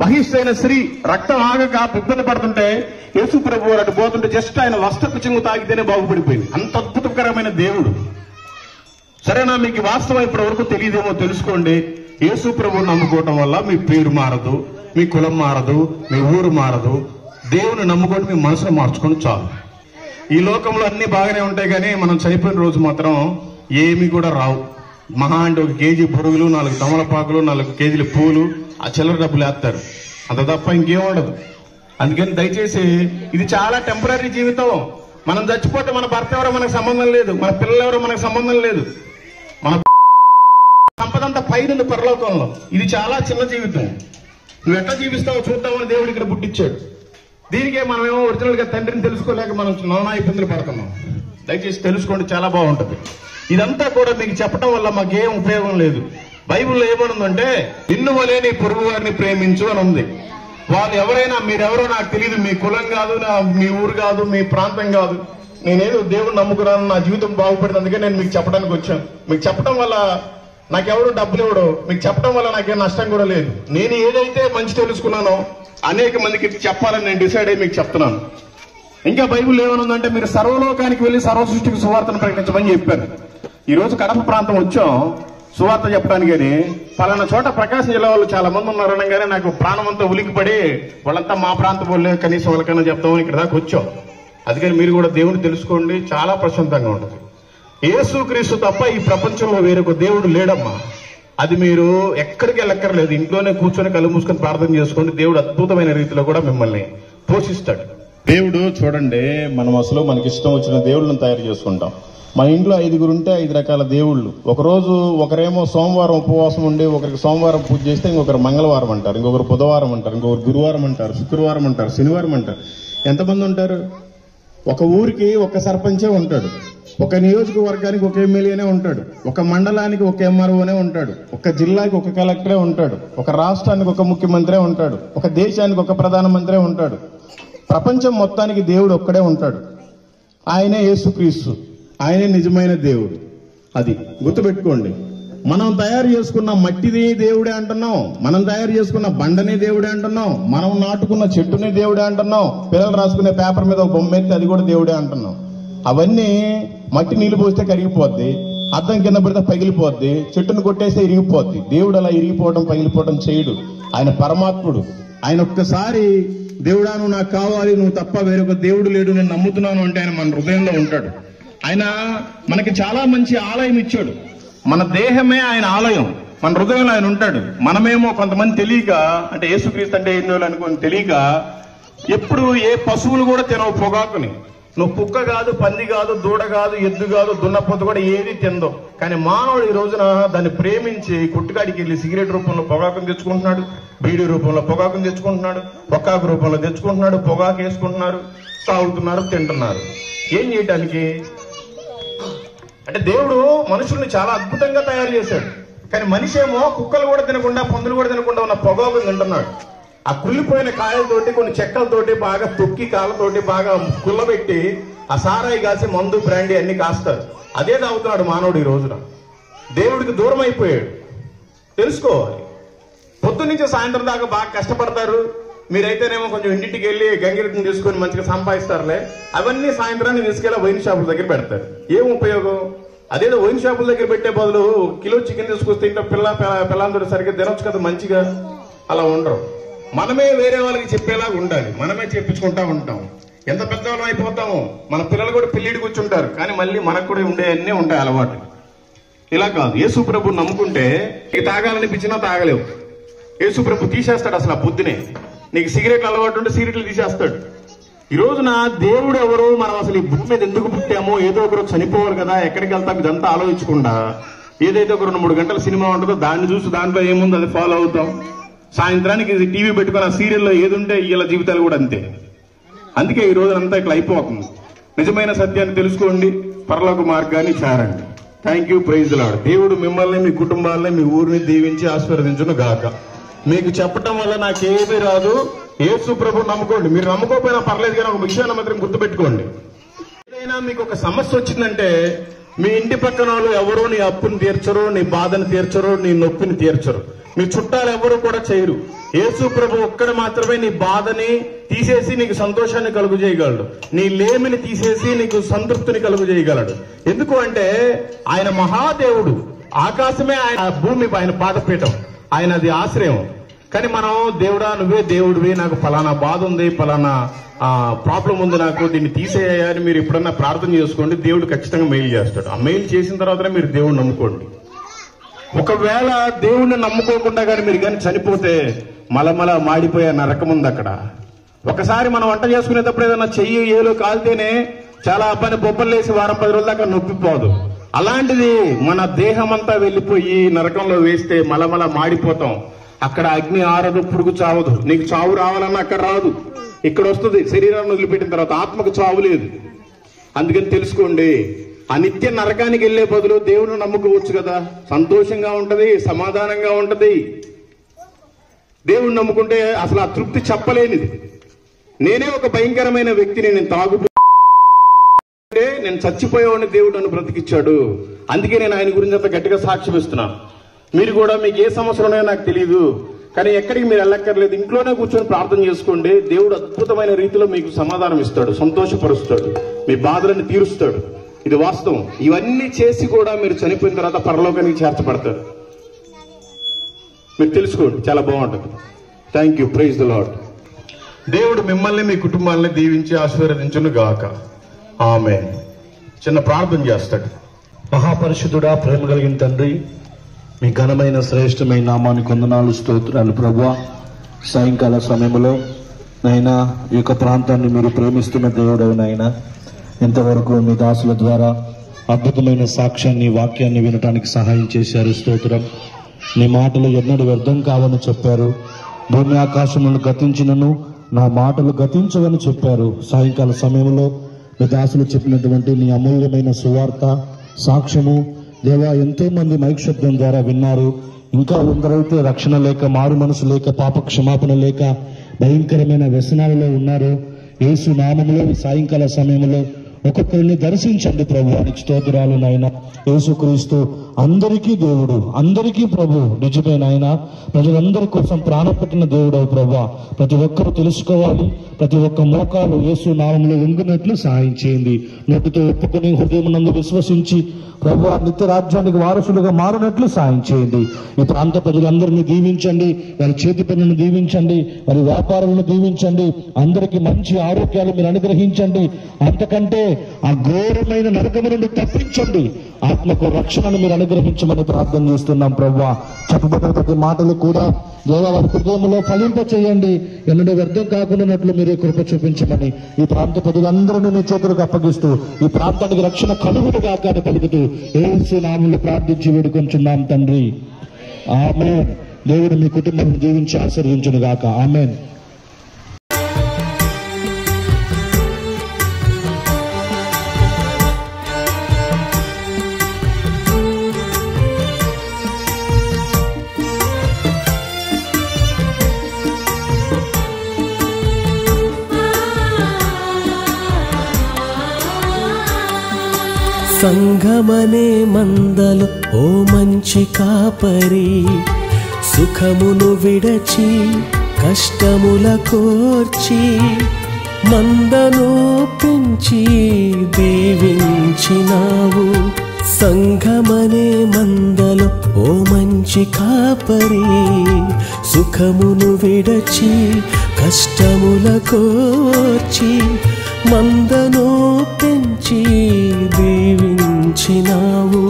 బహిష్టైన స్త్రీ, రక్తం ఆగక ఇబ్బంది పడుతుంటే యేసు ప్రభు వారు అటు పోతుంటే జస్ట్ ఆయన వస్త్రపు చెంగు తాగితేనే బాగుపడిపోయింది. అంత అద్భుతకరమైన దేవుడు. సరేనా? మీకు వాస్తవం ఇప్పటి వరకు తెలియదేమో, తెలుసుకోండి. యేసు ప్రభువుని నమ్ముకోవటం వల్ల మీ పేరు మారదు, మీ కులం మారదు, మీ ఊరు మారదు. దేవుని నమ్ముకొని మీ మనసును మార్చుకొని చాలు. ఈ లోకంలో అన్ని బాగానే ఉంటాయి, కానీ మనం చనిపోయిన రోజు మాత్రం ఏమి కూడా రావు. మహా అంటే 1 కేజీ పురుగులు, 4 తమలపాకులు, 4 కేజీల పూలు, ఆ చిల్లర డబ్బులు వేస్తారు, అంత తప్ప ఇంకేం ఉండదు. అందుకని దయచేసి ఇది చాలా టెంపరీ జీవితం. మనం చచ్చిపోతే మన భర్త ఎవరో మనకు సంబంధం లేదు, మన పిల్లలు ఎవరో మనకు సంబంధం లేదు, మన సంపద అంతా పైన పరలోకంలో. ఇది చాలా చిన్న జీవితం. నువ్వు ఎట్లా జీవిస్తావో చూద్దామని దేవుడు ఇక్కడ పుట్టించాడు. దీనికే మనమేమో ఒరిజినల్ గా తండ్రిని తెలుసుకోలేక మనం నానా ఇబ్బందులు పడుతున్నాం. దయచేసి తెలుసుకోండి, చాలా బాగుంటది. ఇదంతా కూడా మీకు చెప్పడం వల్ల మాకేం ఉపయోగం లేదు. బైబిల్లో ఏమనుందంటే నిన్ను వలే నీ పొరుగు వారిని ప్రేమించు అని ఉంది. వాళ్ళు ఎవరైనా, మీరెవరో నాకు తెలియదు, మీ కులం కాదు, మీ ఊరు కాదు, మీ ప్రాంతం కాదు, నేనేదో దేవుడు నమ్ముకున్నాను, నా జీవితం బాగుపడింది, అందుకే నేను మీకు చెప్పడానికి వచ్చాను. మీకు చెప్పడం వల్ల నాకెవరు డబ్బులు ఇవ్వడు, మీకు చెప్పడం వల్ల నాకేం నష్టం కూడా లేదు. నేను ఏదైతే మంచి తెలుసుకున్నానో అనేక మందికి చెప్పాలని నేను డిసైడ్ అయ్యి మీకు చెప్తున్నాను. ఇంకా బైబిల్ ఏమనుందంటే మీరు సర్వలోకానికి వెళ్లి సర్వ సృష్టికి సువార్తను ప్రకటించమని చెప్పారు. ఈ రోజు కడప ప్రాంతం వచ్చాం సువార్త చెప్పడానికి, కానీ పలానా చోట ప్రకాశం జిల్లా వాళ్ళు చాలా మంది ఉన్నారు అనగానే నాకు ప్రాణం అంతా ఉలికిపడి వాళ్ళంతా మా ప్రాంతం వాళ్ళే, కనీసం వాళ్ళకైనా చెప్తామని ఇక్కడ దాకా వచ్చాం. అందుకని మీరు కూడా దేవుని తెలుసుకోండి, చాలా ప్రశాంతంగా ఉంటుంది. యేసుక్రీస్తు తప్ప ఈ ప్రపంచంలో వేరొక దేవుడు లేడమ్మా. అది మీరు ఎక్కడికి వెళ్ళక్కర్లేదు, ఇంట్లోనే కూర్చొని కళ్ళు మూసుకొని ప్రార్థన చేసుకోండి. దేవుడు అద్భుతమైన రీతిలో కూడా మిమ్మల్ని పోషిస్తాడు. దేవుడు చూడండి, మనం అసలు మనకి ఇష్టం వచ్చిన దేవుళ్ళని తయారు చేసుకుంటాం. మన ఇంట్లో 5 ఉంటే 5 రకాల దేవుళ్ళు. ఒకరోజు ఒకరేమో సోమవారం ఉపవాసం ఉండి ఒకరికి సోమవారం పూజ చేస్తే ఇంకొకరు మంగళవారం అంటారు, ఇంకొకరు బుధవారం అంటారు, ఇంకొకరు గురువారం అంటారు, శుక్రవారం అంటారు, శనివారం అంటారు. ఎంతమంది ఉంటారు? ఒక ఊరికి ఒక సర్పంచే ఉంటాడు, ఒక నియోజకవర్గానికి ఒక ఎమ్మెల్యేనే ఉంటాడు, ఒక మండలానికి ఒక ఎంఆర్ఓనే ఉంటాడు, ఒక జిల్లాకి ఒక కలెక్టరే ఉంటాడు, ఒక రాష్ట్రానికి ఒక ముఖ్యమంత్రే ఉంటాడు, ఒక దేశానికి ఒక ప్రధానమంత్రే ఉంటాడు. ప్రపంచం మొత్తానికి దేవుడు ఒక్కడే ఉంటాడు. ఆయనే యేసుక్రీస్తు, ఆయనే నిజమైన దేవుడు. అది గుర్తుపెట్టుకోండి. మనం తయారు చేసుకున్న మట్టిని దేవుడే అంటున్నాం, మనం తయారు చేసుకున్న బండని దేవుడే అంటున్నాం, మనం నాటుకున్న చెట్టుని దేవుడే అంటున్నాం, పిల్లలు రాసుకునే పేపర్ మీద ఒక బొమ్మ ఎత్తి అది కూడా దేవుడే అంటున్నాం. అవన్నీ మట్టి నీళ్లు పోస్తే కరిగిపోద్ది, అద్దం కింద పెడితే పగిలిపోద్ది, చెట్టును కొట్టేస్తే ఇరిగిపోద్ది. దేవుడు అలా ఇరిగిపోవడం పగిలిపోవడం చేయడు. ఆయన పరమాత్ముడు. ఆయన ఒక్కసారి దేవుడా నువ్వు నాకు కావాలి, నువ్వు తప్ప వేరొక దేవుడు లేడు, నేను నమ్ముతున్నాను అంటే ఆయన మన హృదయంలో ఉంటాడు. ఆయన మనకి చాలా మంచి ఆలయం ఇచ్చాడు. మన దేహమే ఆయన ఆలయం, మన హృదయంలో ఆయన ఉంటాడు. మనమేమో కొంతమంది తెలియక, అంటే యేసుక్రీస్తు అంటే ఏందో అనుకుని తెలియక ఎప్పుడు ఏ పశువులు కూడా తినవు పొగాకుని. నువ్వు కుక్క కాదు, పంది కాదు, దూడ కాదు, ఎద్దు కాదు, దున్నపోతు కూడా ఏది తిందో. కానీ మానవుడు ఈ రోజున దాన్ని ప్రేమించి కుట్టుకాడికి వెళ్ళి సిగరెట్ రూపంలో పొగాకుని తెచ్చుకుంటున్నాడు, బీడీ రూపంలో పొగాకుని తెచ్చుకుంటున్నాడు, పొగాకు రూపంలో తెచ్చుకుంటున్నాడు, పొగాకు వేసుకుంటున్నారు, తాగుతున్నారు, తింటున్నారు. ఏం చేయటానికి? అంటే దేవుడు మనుషుల్ని చాలా అద్భుతంగా తయారు చేశాడు. కానీ మనిషి ఏమో కుక్కలు కూడా తినకుండా, పందులు కూడా తినకుండా ఉన్న పొగాకుని తింటున్నాడు. ఆ కుళ్ళిపోయిన కాయలతోటి, కొన్ని చెక్కలతోటి బాగా తొక్కి కాళ్ళతోటి బాగా కుళ్ళబెట్టి ఆ సారాయి కాసి మందు, బ్రాండీ అన్ని కాస్తారు. అదే తాగుతున్నాడు మానవుడు ఈ రోజున. దేవుడికి దూరం అయిపోయాడు. తెలుసుకోవాలి. పొద్దు నుంచి సాయంత్రం దాకా బాగా కష్టపడతారు. మీరైతేనేమో కొంచెం ఇంటికి వెళ్ళి గంగిరెద్దుని తీసుకొని మంచిగా సంపాదిస్తారులే. అవన్నీ సాయంత్రాన్ని తీసుకెళ్ళి వైన్ షాపుల దగ్గర పెడతారు. ఏం ఉపయోగం? అదేదో వైన్ షాపుల దగ్గర పెట్టే బదులు కిలో చికెన్ తీసుకొస్తే ఇంట్లో పిల్లలందరూ సరిగ్గా తినొచ్చు కదా మంచిగా. అలా ఉండరు. మనమే వేరే వాళ్ళకి చెప్పేలాగా ఉండాలి. మనమే చెప్పించుకుంటా ఉంటాం. ఎంత పెద్దవాళ్ళం అయిపోతామో మన పిల్లలు కూడా పెళ్లిడి కూర్చుంటారు, కానీ మళ్ళీ మనకు కూడా ఉండే అన్నీ ఉంటాయి అలవాటు. ఇలా కాదు. యేసు ప్రభు నమ్ముకుంటే నీకు తాగాలనిపించినా తాగలేవు. యేసు ప్రభు తీసేస్తాడు అసలు ఆ పొద్దునే. నీకు సిగరెట్లు అలవాటు ఉంటే సిగరెట్లు తీసేస్తాడు. ఈ రోజున దేవుడు ఎవరు, మనం అసలు ఈ భూమి మీద ఎందుకు పుట్టామో, ఏదో ఒకరు చనిపోవాలి కదా, ఎక్కడికి వెళ్తాం ఇదంతా ఆలోచించకుండా ఏదైతే ఒక 2-3 గంటల సినిమా ఉంటుందో దాన్ని చూసి దాంట్లో ఏముందో అది ఫాలో అవుతాం. సాయంత్రానికి టీవీ పెట్టుకుని ఆ సీరియల్లో ఏది ఉంటే వీళ్ళ జీవితాలు కూడా అంతే. అందుకే ఈ రోజునంతా ఇట్లా అయిపోతుంది. నిజమైన సత్యాన్ని తెలుసుకోండి, పరలోక మార్గాన్ని చేరండి. Thank you, praise lord. దేవుడు మిమ్మల్ని, మీ కుటుంబాలని, మీ ఊరిని దీవించి ఆశీర్వదించును గాక. మీకు చెప్పటం వల్ల నాకేమీ రాదు. యేసు ప్రభు నమ్ముకోండి. మీరు నమ్ముకోకపోయినా పర్లేదు, కానీ ఒక విషయాన్ని మాత్రం గుర్తుపెట్టుకోండి. ఏదైనా మీకు ఒక సమస్య వచ్చిందంటే మీ ఇంటి పక్కన వాళ్ళు ఎవరో నీ అప్పుని తీర్చరు, నీ బాధను తీర్చరు, నీ నొప్పిని తీర్చరు. మీ చుట్టాలు ఎవరు కూడా చేయరు. యేసు ప్రభు ఒక్కడు మాత్రమే నీ బాధని తీసేసి నీకు సంతోషాన్ని కలుగు చేయగలడు. నీ లేమిని తీసేసి నీకు సంతృప్తిని కలుగు చేయగలడు. ఎందుకు అంటే ఆయన మహాదేవుడు. ఆకాశమే ఆయన భూమి, ఆయన పాదపీఠం, ఆయన అది ఆశ్రయం. కానీ మనం దేవుడా నువ్వే దేవుడివి, నాకు ఫలానా బాధ ఉంది, ఫలానా ప్రాబ్లం ఉంది, నాకు దీన్ని తీసేయాలని మీరు ఎప్పుడన్నా ప్రార్థన చేసుకోండి. దేవుడు ఖచ్చితంగా మెయిల్ చేస్తాడు. ఆ మెయిల్ చేసిన తర్వాతనే మీరు దేవుడిని నమ్ముకోండి. ఒకవేళ దేవుణ్ణి నమ్ముకోకుండా కానీ మీరు కానీ చనిపోతే మలమల మాడిపోయే నరకం ఉంది అక్కడ. ఒకసారి మనం వంట చేసుకునేటప్పుడు ఏదైనా చెయ్యి ఏలో కాలితేనే చాలా పని బొబ్బలేసి వారం 10 రోజుల దాకా నొప్పిపోదు. అలాంటిది మన దేహం అంతా వెళ్ళిపోయి నరకంలో వేస్తే మలమల మాడిపోతాం. అక్కడ అగ్ని ఆరదు, పురుగు చావదు. నీకు చావు రావాలన్నా అక్కడ రాదు, ఇక్కడ వస్తుంది. శరీరాన్ని వదిలిపెట్టిన తర్వాత ఆత్మకు చావు లేదు. అందుకని తెలుసుకోండి, ఆ నిత్య నరకానికి వెళ్లే బదులు దేవుని నమ్ముకోవచ్చు కదా. సంతోషంగా ఉంటది, సమాధానంగా ఉంటది. దేవుణ్ణి నమ్ముకుంటే అసలు ఆ తృప్తి చెప్పలేనిది. నేనే ఒక భయంకరమైన వ్యక్తిని, నేను తాగుతుంటే నేను చచ్చిపోయేవాడిని, దేవుడు నన్ను బ్రతికిచ్చాడు. అందుకే నేను ఆయన గురించి అంత గట్టిగా సాక్ష్యం ఇస్తున్నాను. మీరు కూడా మీకు ఏ సమస్యలు ఉన్నాయో నాకు తెలియదు, కానీ ఎక్కడికి మీరు వెళ్ళక్కర్లేదు. ఇంట్లోనే కూర్చొని ప్రార్థన చేసుకోండి. దేవుడు అద్భుతమైన రీతిలో మీకు సమాధానం ఇస్తాడు, సంతోషపరుస్తాడు, మీ బాధలను తీరుస్తాడు. ఇది వాస్తవం. ఇవన్నీ చేసి కూడా మీరు చనిపోయిన తర్వాత పరలోకానికి చేర్చబడతారు. మీరు తెలుసుకోండి, చాలా బాగుంటుంది. Thank you, praise the lord. దేవుడు మిమ్మల్ని, మీ కుటుంబాలని దీవించి ఆశీర్వదించును గాక. ఆమేన్. చిన్న ప్రార్థన చేస్తాడు. మహాపరిశుద్ధుడా, ప్రేమ కలిగిన తండ్రి, మీ ఘనమైన శ్రేష్టమైన నామానికి వందనాలు, స్తోత్రాలు ప్రభువా. సాయంకాల సమయంలో నైనా ఈ యొక్క ప్రాంతాన్ని మీరు ప్రేమిస్తున్న దేవుడవు నైనా, ఇంతవరకు మీ దాసుల ద్వారా అద్భుతమైన సాక్ష్యాన్ని, వాక్యాన్ని వినటానికి సహాయం చేశారు. స్తోత్రం. నీ మాటలు ఎన్నడూ వ్యర్థం కావని చెప్పారు. భూమి ఆకాశములను గతించినను నా మాటలు గతించవని చెప్పారు. సాయంకాల సమయంలో మీ దాసులు చెప్పినటువంటి నీ అమూల్యమైన సువార్త, సాక్ష్యము దేవా ఎంతో మంది మైక్ శబ్దం ద్వారా విన్నారు. ఇంకా ఎందరైతే రక్షణ లేక, మారు మనసు లేక, పాప క్షమాపణ లేక భయంకరమైన వ్యసనాలలో ఉన్నారు, యేసు నామములో సాయంకాల సమయంలో ఒక్కొక్కరిని దర్శించండి ప్రభువానికి స్తోత్రాలు నాయన. యేసుక్రీస్తు అందరికీ దేవుడు, అందరికీ ప్రభు, నిజమే నాయన. ప్రజలందరి కోసం ప్రాణం పెట్టిన దేవుడవు ప్రభా. ప్రతి ఒక్కరూ తెలుసుకోవాలి, ప్రతి ఒక్క మోకాలు యేసు నామములో వంగినట్లు సహాయం చేయండి. నోటితో ఒప్పుకొని హృదయం నందు విశ్వసించి ప్రభు నిత్య రాజ్యానికి వారసులుగా మారినట్లు సాయం చేయండి. ఈ ప్రాంత ప్రజలందరినీ దీవించండి, వారి చేతి పనులను దీవించండి, వారి వ్యాపారాలను దీవించండి. అందరికీ మంచి ఆరోగ్యాలు మీరు అనుగ్రహించండి. అంతకంటే ఆ ఘోరమైన నరకము నుండి తప్పించండి. ఆత్మకు రక్షణను మీరు అనుగ్రహించమని ప్రార్థన చేస్తున్నాం ప్రభువా. చెప్పబడిన ప్రతి మాటలు కూడా దేవా వారి హృదయంలో ఫలింప చేయండి. ఎన్నడూ వ్యర్థం కాకుండానట్లు మీరే కృప చూపించమని ఈ ప్రాంత ప్రజలందరినీ మీ చేతులకు అప్పగిస్తూ ఈ ప్రాంతానికి రక్షణ కలుగుడుగా కానీ పలుకుతూ యేసు నామములో ప్రార్థించి వేడుకొంచున్నాం తండ్రి. ఆమేన్. దేవుడు మీ కుటుంబాన్ని దీవించి ఆశీర్వదించును గాక. ఆమేన్. సంఘమనే మందలు ఓ మంచి కాపరి, సుఖమును విడచి కష్టముల కోర్చి మందను పెంచి దీవించినావు. సంఘమనే మందలు ఓ మంచి కాపరి, సుఖమును విడచి కష్టముల కోర్చి మందను పెంచి దీవించినావు.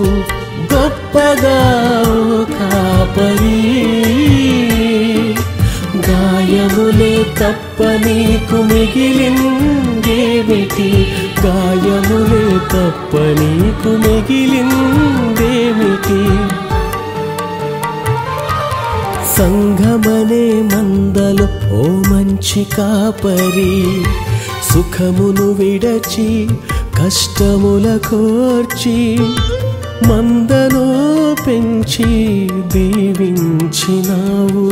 గొప్ప భక్తగా ఓ కాపరి, గాయములే తప్ప నీకు మిగిలిందేమిటి, గాయములే తప్ప నీకు మిగిలిందేమిటి. సంఘమనే మందలో ఓ మంచి కాపరి, సుఖమును విడచి కష్టముల కోర్చి మందను పెంచి దీవించినావు.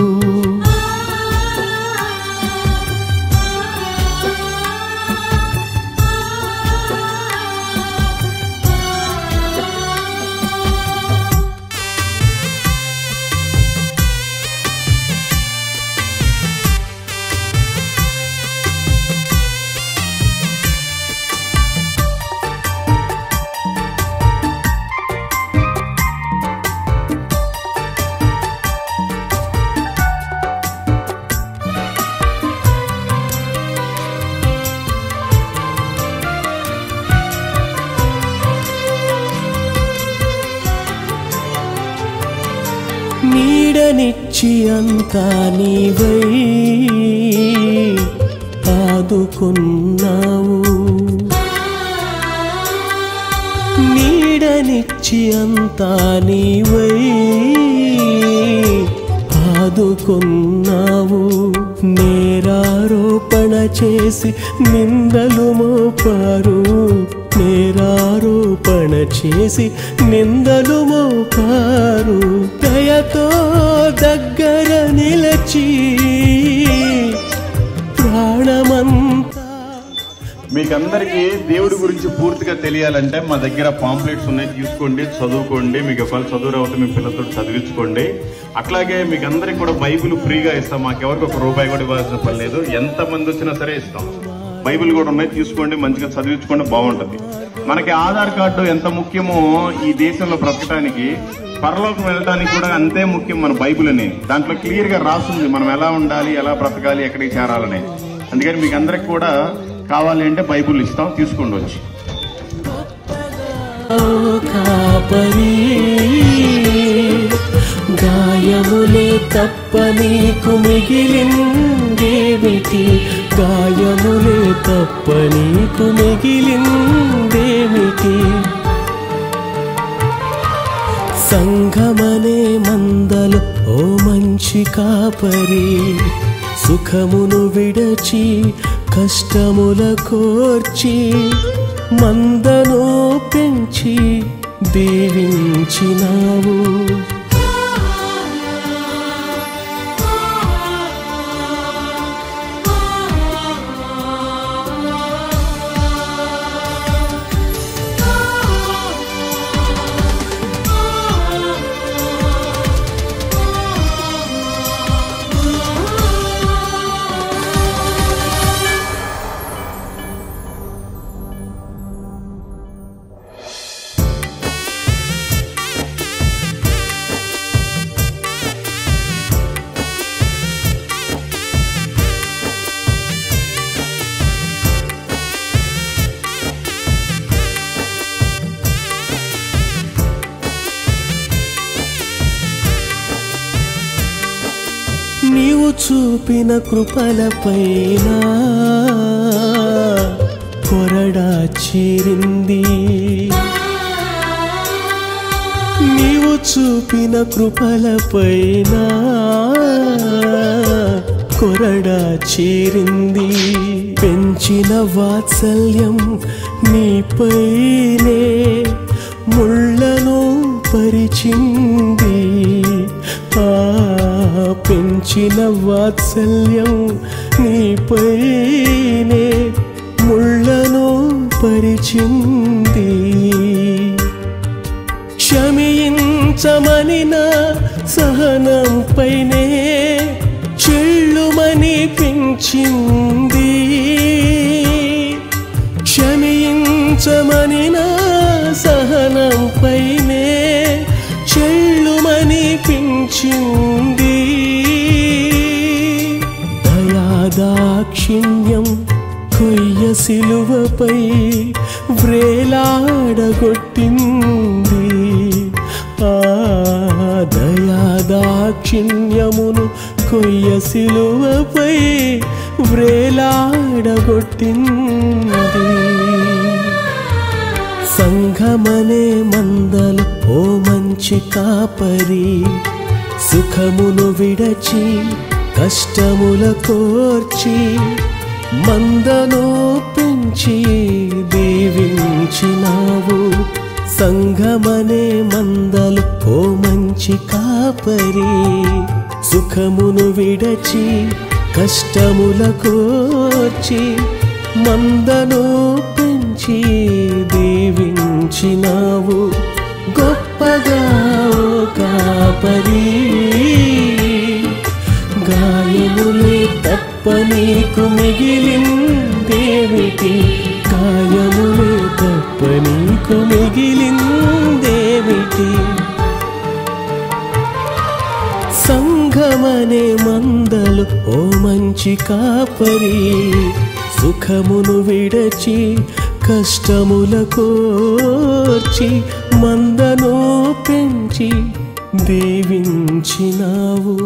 నీడనిచ్చి అంతా నీవై ఆదుకున్నావు, నీడనిచ్చి అంతా నీవై ఆదుకున్నావు. నేరారోపణ చేసి నిందలు మోపారు, నేరారోపణ చేసి నిందలు మోపారు. దయతో దగ్గర నిలచి ప్రాణమంతా. మీకందరికీ దేవుడి గురించి పూర్తిగా తెలియాలంటే మా దగ్గర పాంప్లెట్స్ ఉన్నాయి, తీసుకోండి, చదువుకోండి. మీకు ఒకవేళ చదువు రాకపోతే మీ పిల్లలతో చదివించుకోండి. అట్లాగే మీకు అందరికి కూడా బైబిల్ ఫ్రీగా ఇస్తాం, మాకెవరికి ఒక రూపాయి కూడా ఇవ్వాల్సిన పని లేదు, ఎంతమంది వచ్చినా సరే ఇస్తాం. బైబిల్ కూడా ఉన్నాయి, తీసుకోండి, మంచిగా చదివించుకోండి, బాగుంటుంది. మనకి ఆధార్ కార్డు ఎంత ముఖ్యమో ఈ దేశంలో బ్రతకడానికి, పరలోకం వెళ్ళడానికి కూడా అంతే ముఖ్యం మన బైబిల్ అని. దాంట్లో క్లియర్ గా రాస్తుంది మనం ఎలా ఉండాలి, ఎలా బ్రతకాలి, ఎక్కడికి చేరాలని. అందుకని మీకు అందరికి కూడా కావాలి అంటే బైబిల్ ఇస్తాం, తీసుకోండి వచ్చి. గాయములే తప్ప నీకు మిగిలిందేమిటి, గాయములే తప్ప నీకు మిగిలిందేమిటి. సంఘమనే మందలో ఓ మంచి కాపరి, సుఖమును విడచి కష్టముల కోర్చి మందను పెంచి దీవించినావు. నీవు చూపిన కృపలపైన కొరడా చేరింది, నీవు చూపిన కృపలపైన కొరడా చేరింది. పెంచిన వాత్సల్యం నీపైనే ముళ్ళను పరిచింది, పెంచిన వాత్సల్యం నీపైనే ముళ్ళను పరిచింది. క్షమించమని నా సహనం పైనే చెళ్ళుమని పెంచింది, క్షమించమని నా సహనం పైనే చెళ్ళుమని పెంచింది. దయాదాక్షిణ్యం కొయ్య సిలువపై వ్రేలాడగొట్టింది, దాక్షిణ్యమును కొయ్య సిలువపై వ్రేలాడగొట్టింది. సంఘమనే మందలు ఓ మంచి కాపరి, సుఖమును విడచి కష్టముల కోర్చి మందను పెంచి దీవించినావు. సంఘమనే మందలు ఓ మంచి కాపరి, సుఖమును విడచి కష్టముల కోర్చి మందను పెంచి దీవించినావు. గొప్పగా ఓ కాపరి, గాయములే తప్ప నీకు మిగిలిందేమిటి, గాయములే తప్ప నీకు మిగిలిందేమిటి. సంఘమనే మందలు ఓ మంచి కాపరి, సుఖమును విడచి కష్టముల కోర్చి మందను పెంచి దీవించినావు.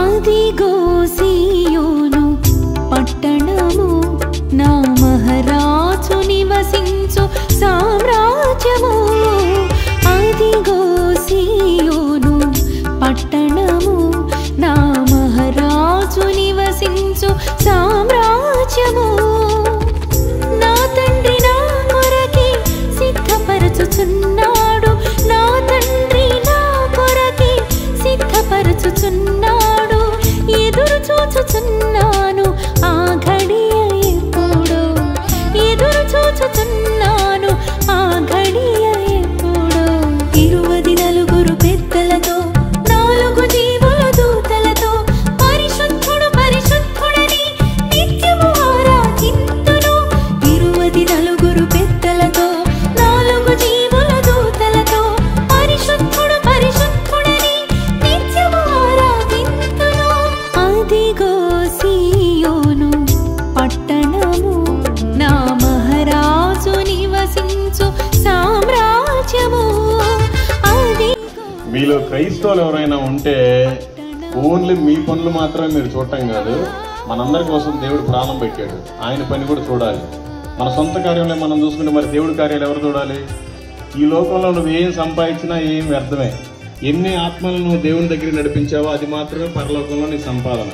అదిగో సీయోను పట్టణము, నా మహారాజు నివసించు సామ్రాజ్యము. అదిగో సీయోను పట్టణము, నా మహారాజు నివసించు సామ్రాజ్యము. నా తండ్రి నా కొరకి సిద్ధపరచుచున్నాడు, నా తండ్రి నా కొరకి సిద్ధపరచుచున్నాడు. ఎదురు చూచుచున్నాను ఆ ఘడియ ఎప్పుడు, ఎదురు చూచుచున్నాను ఆ ఘడియ ఎప్పుడు. 24 పెద్దలతో 4 జీవుల దూతలతో పరిశుద్ధుడు పరిశుద్ధుడని నిత్యము ఆరాధింతును. 24 పెద్దలతో 4 జీవుల దూతలతో పరిశుద్ధుడు పరిశుద్ధుడని నిత్యము ఆరాధింతును. అదిగో సీయోను పట్టణము, నా మహారాజు నివసించు సామ్రాజ్యము. మీలో క్రైస్తవులు ఎవరైనా ఉంటే ఓన్లీ మీ పనులు మాత్రమే మీరు చూడటం కాదు, మనందరి కోసం దేవుడు ప్రాణం పెట్టాడు, ఆయన పని కూడా చూడాలి. మన సొంత కార్యంలో మనం చూసుకుంటే మరి దేవుడి కార్యాలు ఎవరు చూడాలి? ఈ లోకంలో నువ్వు ఏం సంపాదించినా ఏం వ్యర్థమే. ఎన్ని ఆత్మలను నువ్వు దేవుని దగ్గరికి నడిపించావో అది మాత్రమే పరలోకంలో నీ సంపాదన.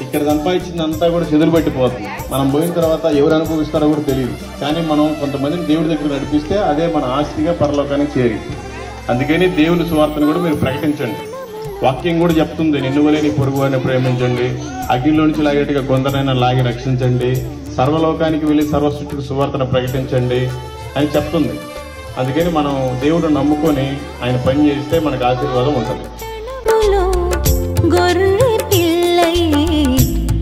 ఇక్కడ సంపాదించిందంతా కూడా చెదులు పట్టిపోతుంది. మనం పోయిన తర్వాత ఎవరు అనుభవిస్తారో కూడా తెలియదు. కానీ మనం కొంతమందిని దేవుడి దగ్గర నడిపిస్తే అదే మన ఆస్తిగా పరలోకానికి చేరి. అందుకని దేవుని సువార్తను కూడా మీరు ప్రకటించండి. వాక్యం కూడా చెప్తుంది, నిన్ను వలె నీ పొరుగు వారిని ప్రేమించండి, అగ్నిలో నుంచి లాగేట్టుగా కొందరైనా లాగి రక్షించండి, సర్వలోకానికి వెళ్ళి సర్వసృష్టికి సువార్తను ప్రకటించండి అని చెప్తుంది. అందుకని మనం దేవుడు నమ్ముకొని ఆయన పని చేస్తే మనకు ఆశీర్వాదం ఉంటుంది. గొర్రె పిల్లయే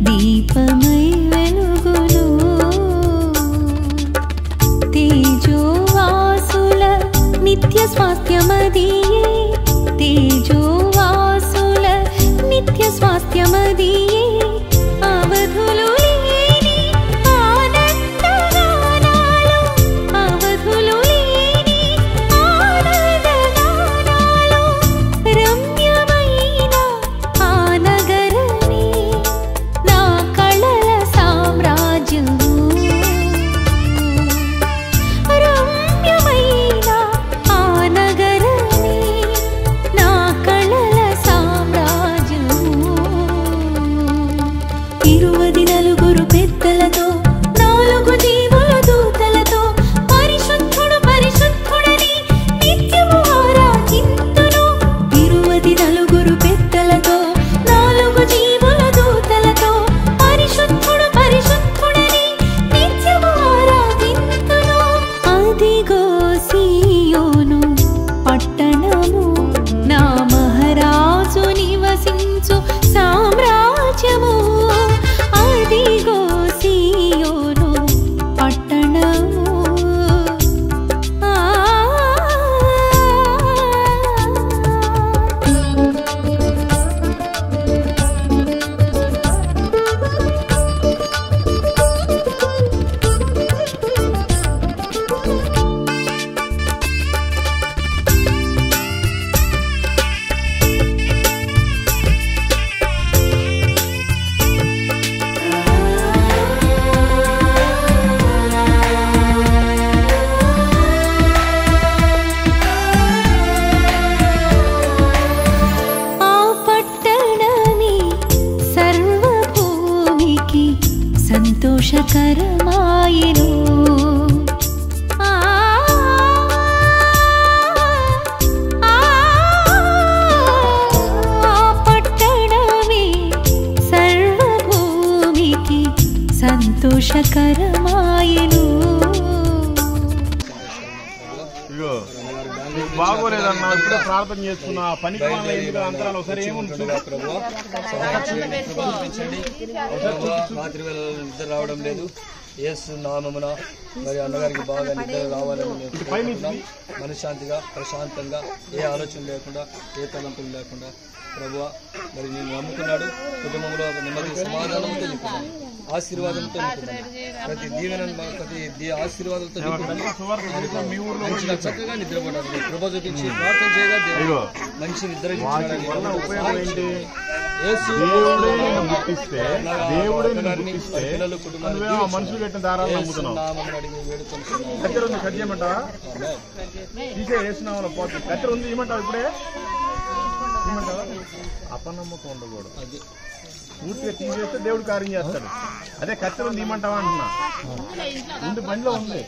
దీపమై వెలుగును, తేజోవాసుల నిత్య స్వాస్థ్యమదియే, తేజోవాసుల నిత్య స్వాస్థ్యమదియే. అవధులు లేని ఆనందగానాలు, అవధులు లేని ఆనందగానాలు, రమ్యమైన ఆనంద సుఖకరమాయెను. ఇగో బాగోలేదన్నా, ఇప్పుడే ప్రార్థన చేస్తున్నా. పనికి వాళ్ళ ఎందుకు అంతరాలు ఒకసారి ఏముంది రాత్రి వేళ నిద్ర రావడం లేదు. యేసు నామమున మరి అన్నగారికి బాగా నిద్ర రావాలని మనశ్శాంతిగా ప్రశాంతంగా ఏ ఆలోచన లేకుండా ఏ తలంపులు లేకుండా ప్రభువా మరి నేను నమ్ముకున్నాడు. కుటుంబంలో నెమ్మది సమాధానంతో నింపున్నాను, ఆశీర్వాదంతో నింపున్నాను, ప్రతి దీవెన ప్రతి ఆశీర్వాదంతో నింపున్నాను. మంచిగా చక్కగా నిద్రపోవడానికి కృప చూపించి ప్రార్థన చేయగా దేవుడు మంచి నిద్ర పిల్లలు కుటుంబాలు మనుషులు పెట్టిన దారాలు నమ్ముతున్నావు. కత్తెర ఉంది, కట్ చేయమంటావా? తీసే వేసినావు పోతే కత్తెర ఉంది, ఇవ్వమంటావు? ఇప్పుడే ఇవ్వమంటావా? అపనమ్మకం ఉండకూడదు. పూర్తిగా తీసేస్తే దేవుడు కార్యం చేస్తాడు. అదే కత్తెర ఉంది ఇవ్వమంటావా అంటున్నా. ముందు బండిలో ఉంది.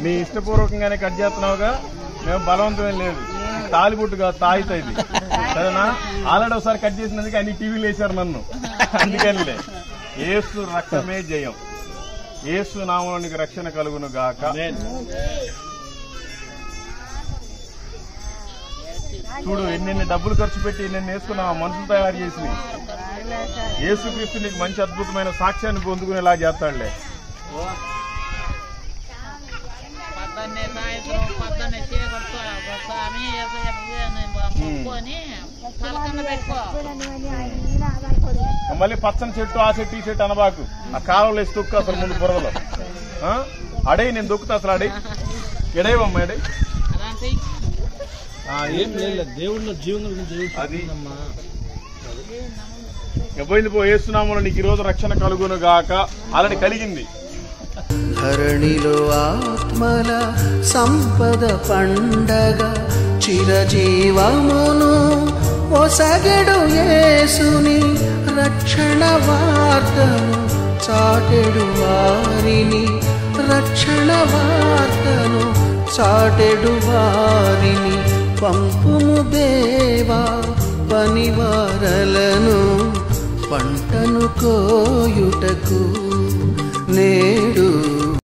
నీ ఇష్టపూర్వకంగానే కట్ చేస్తున్నావుగా, మేము బలవంతమేం లేదు. తాలిబుట్టుగా తాయితా ఇది సరేనా? ఆల్రెడీ ఒకసారి కట్ చేసినందుకు అన్ని టీవీలు వేశారు నన్ను. అందుకనిలే యేసు రక్తమే జయం. యేసు నామములోనికి రక్షణ కలుగును గాక. చూడు ఎన్నెన్ని డబ్బులు ఖర్చు పెట్టి ఎన్నెన్ని వేసుకున్నావు, మనుషులు తయారు చేసి. యేసుక్రీస్తు నీకు మంచి అద్భుతమైన సాక్ష్యాన్ని పొందుకునేలా చేస్తాడులే. మళ్ళీ పచ్చని చెట్టు ఆ చెట్టు ఈ చెట్టు అనబాకు. ఆ కాలంలో వేసి తొక్కు అసలు ముందు బురదలో అడే. నేను దొక్కుతా అసలు అడే. ఎడేవమ్మా ఎడే. ఏం లేదు, దేవుడిలో జీవనం అది పోయింది. యేసునామములో నీకు ఈ రోజు రక్షణ కలుగును గాక. అలాంటి కలిగింది. ధరణిలో ఆత్మల సంపద పండగ చిరజీవమును ఒసగెడు యేసుని రక్షణ వార్తను చాటెడు వారిని, రక్షణ వార్తను చాటెడు వారిని. పంపుము దేవా పనివారలను పంటను కోయుటకు నేడు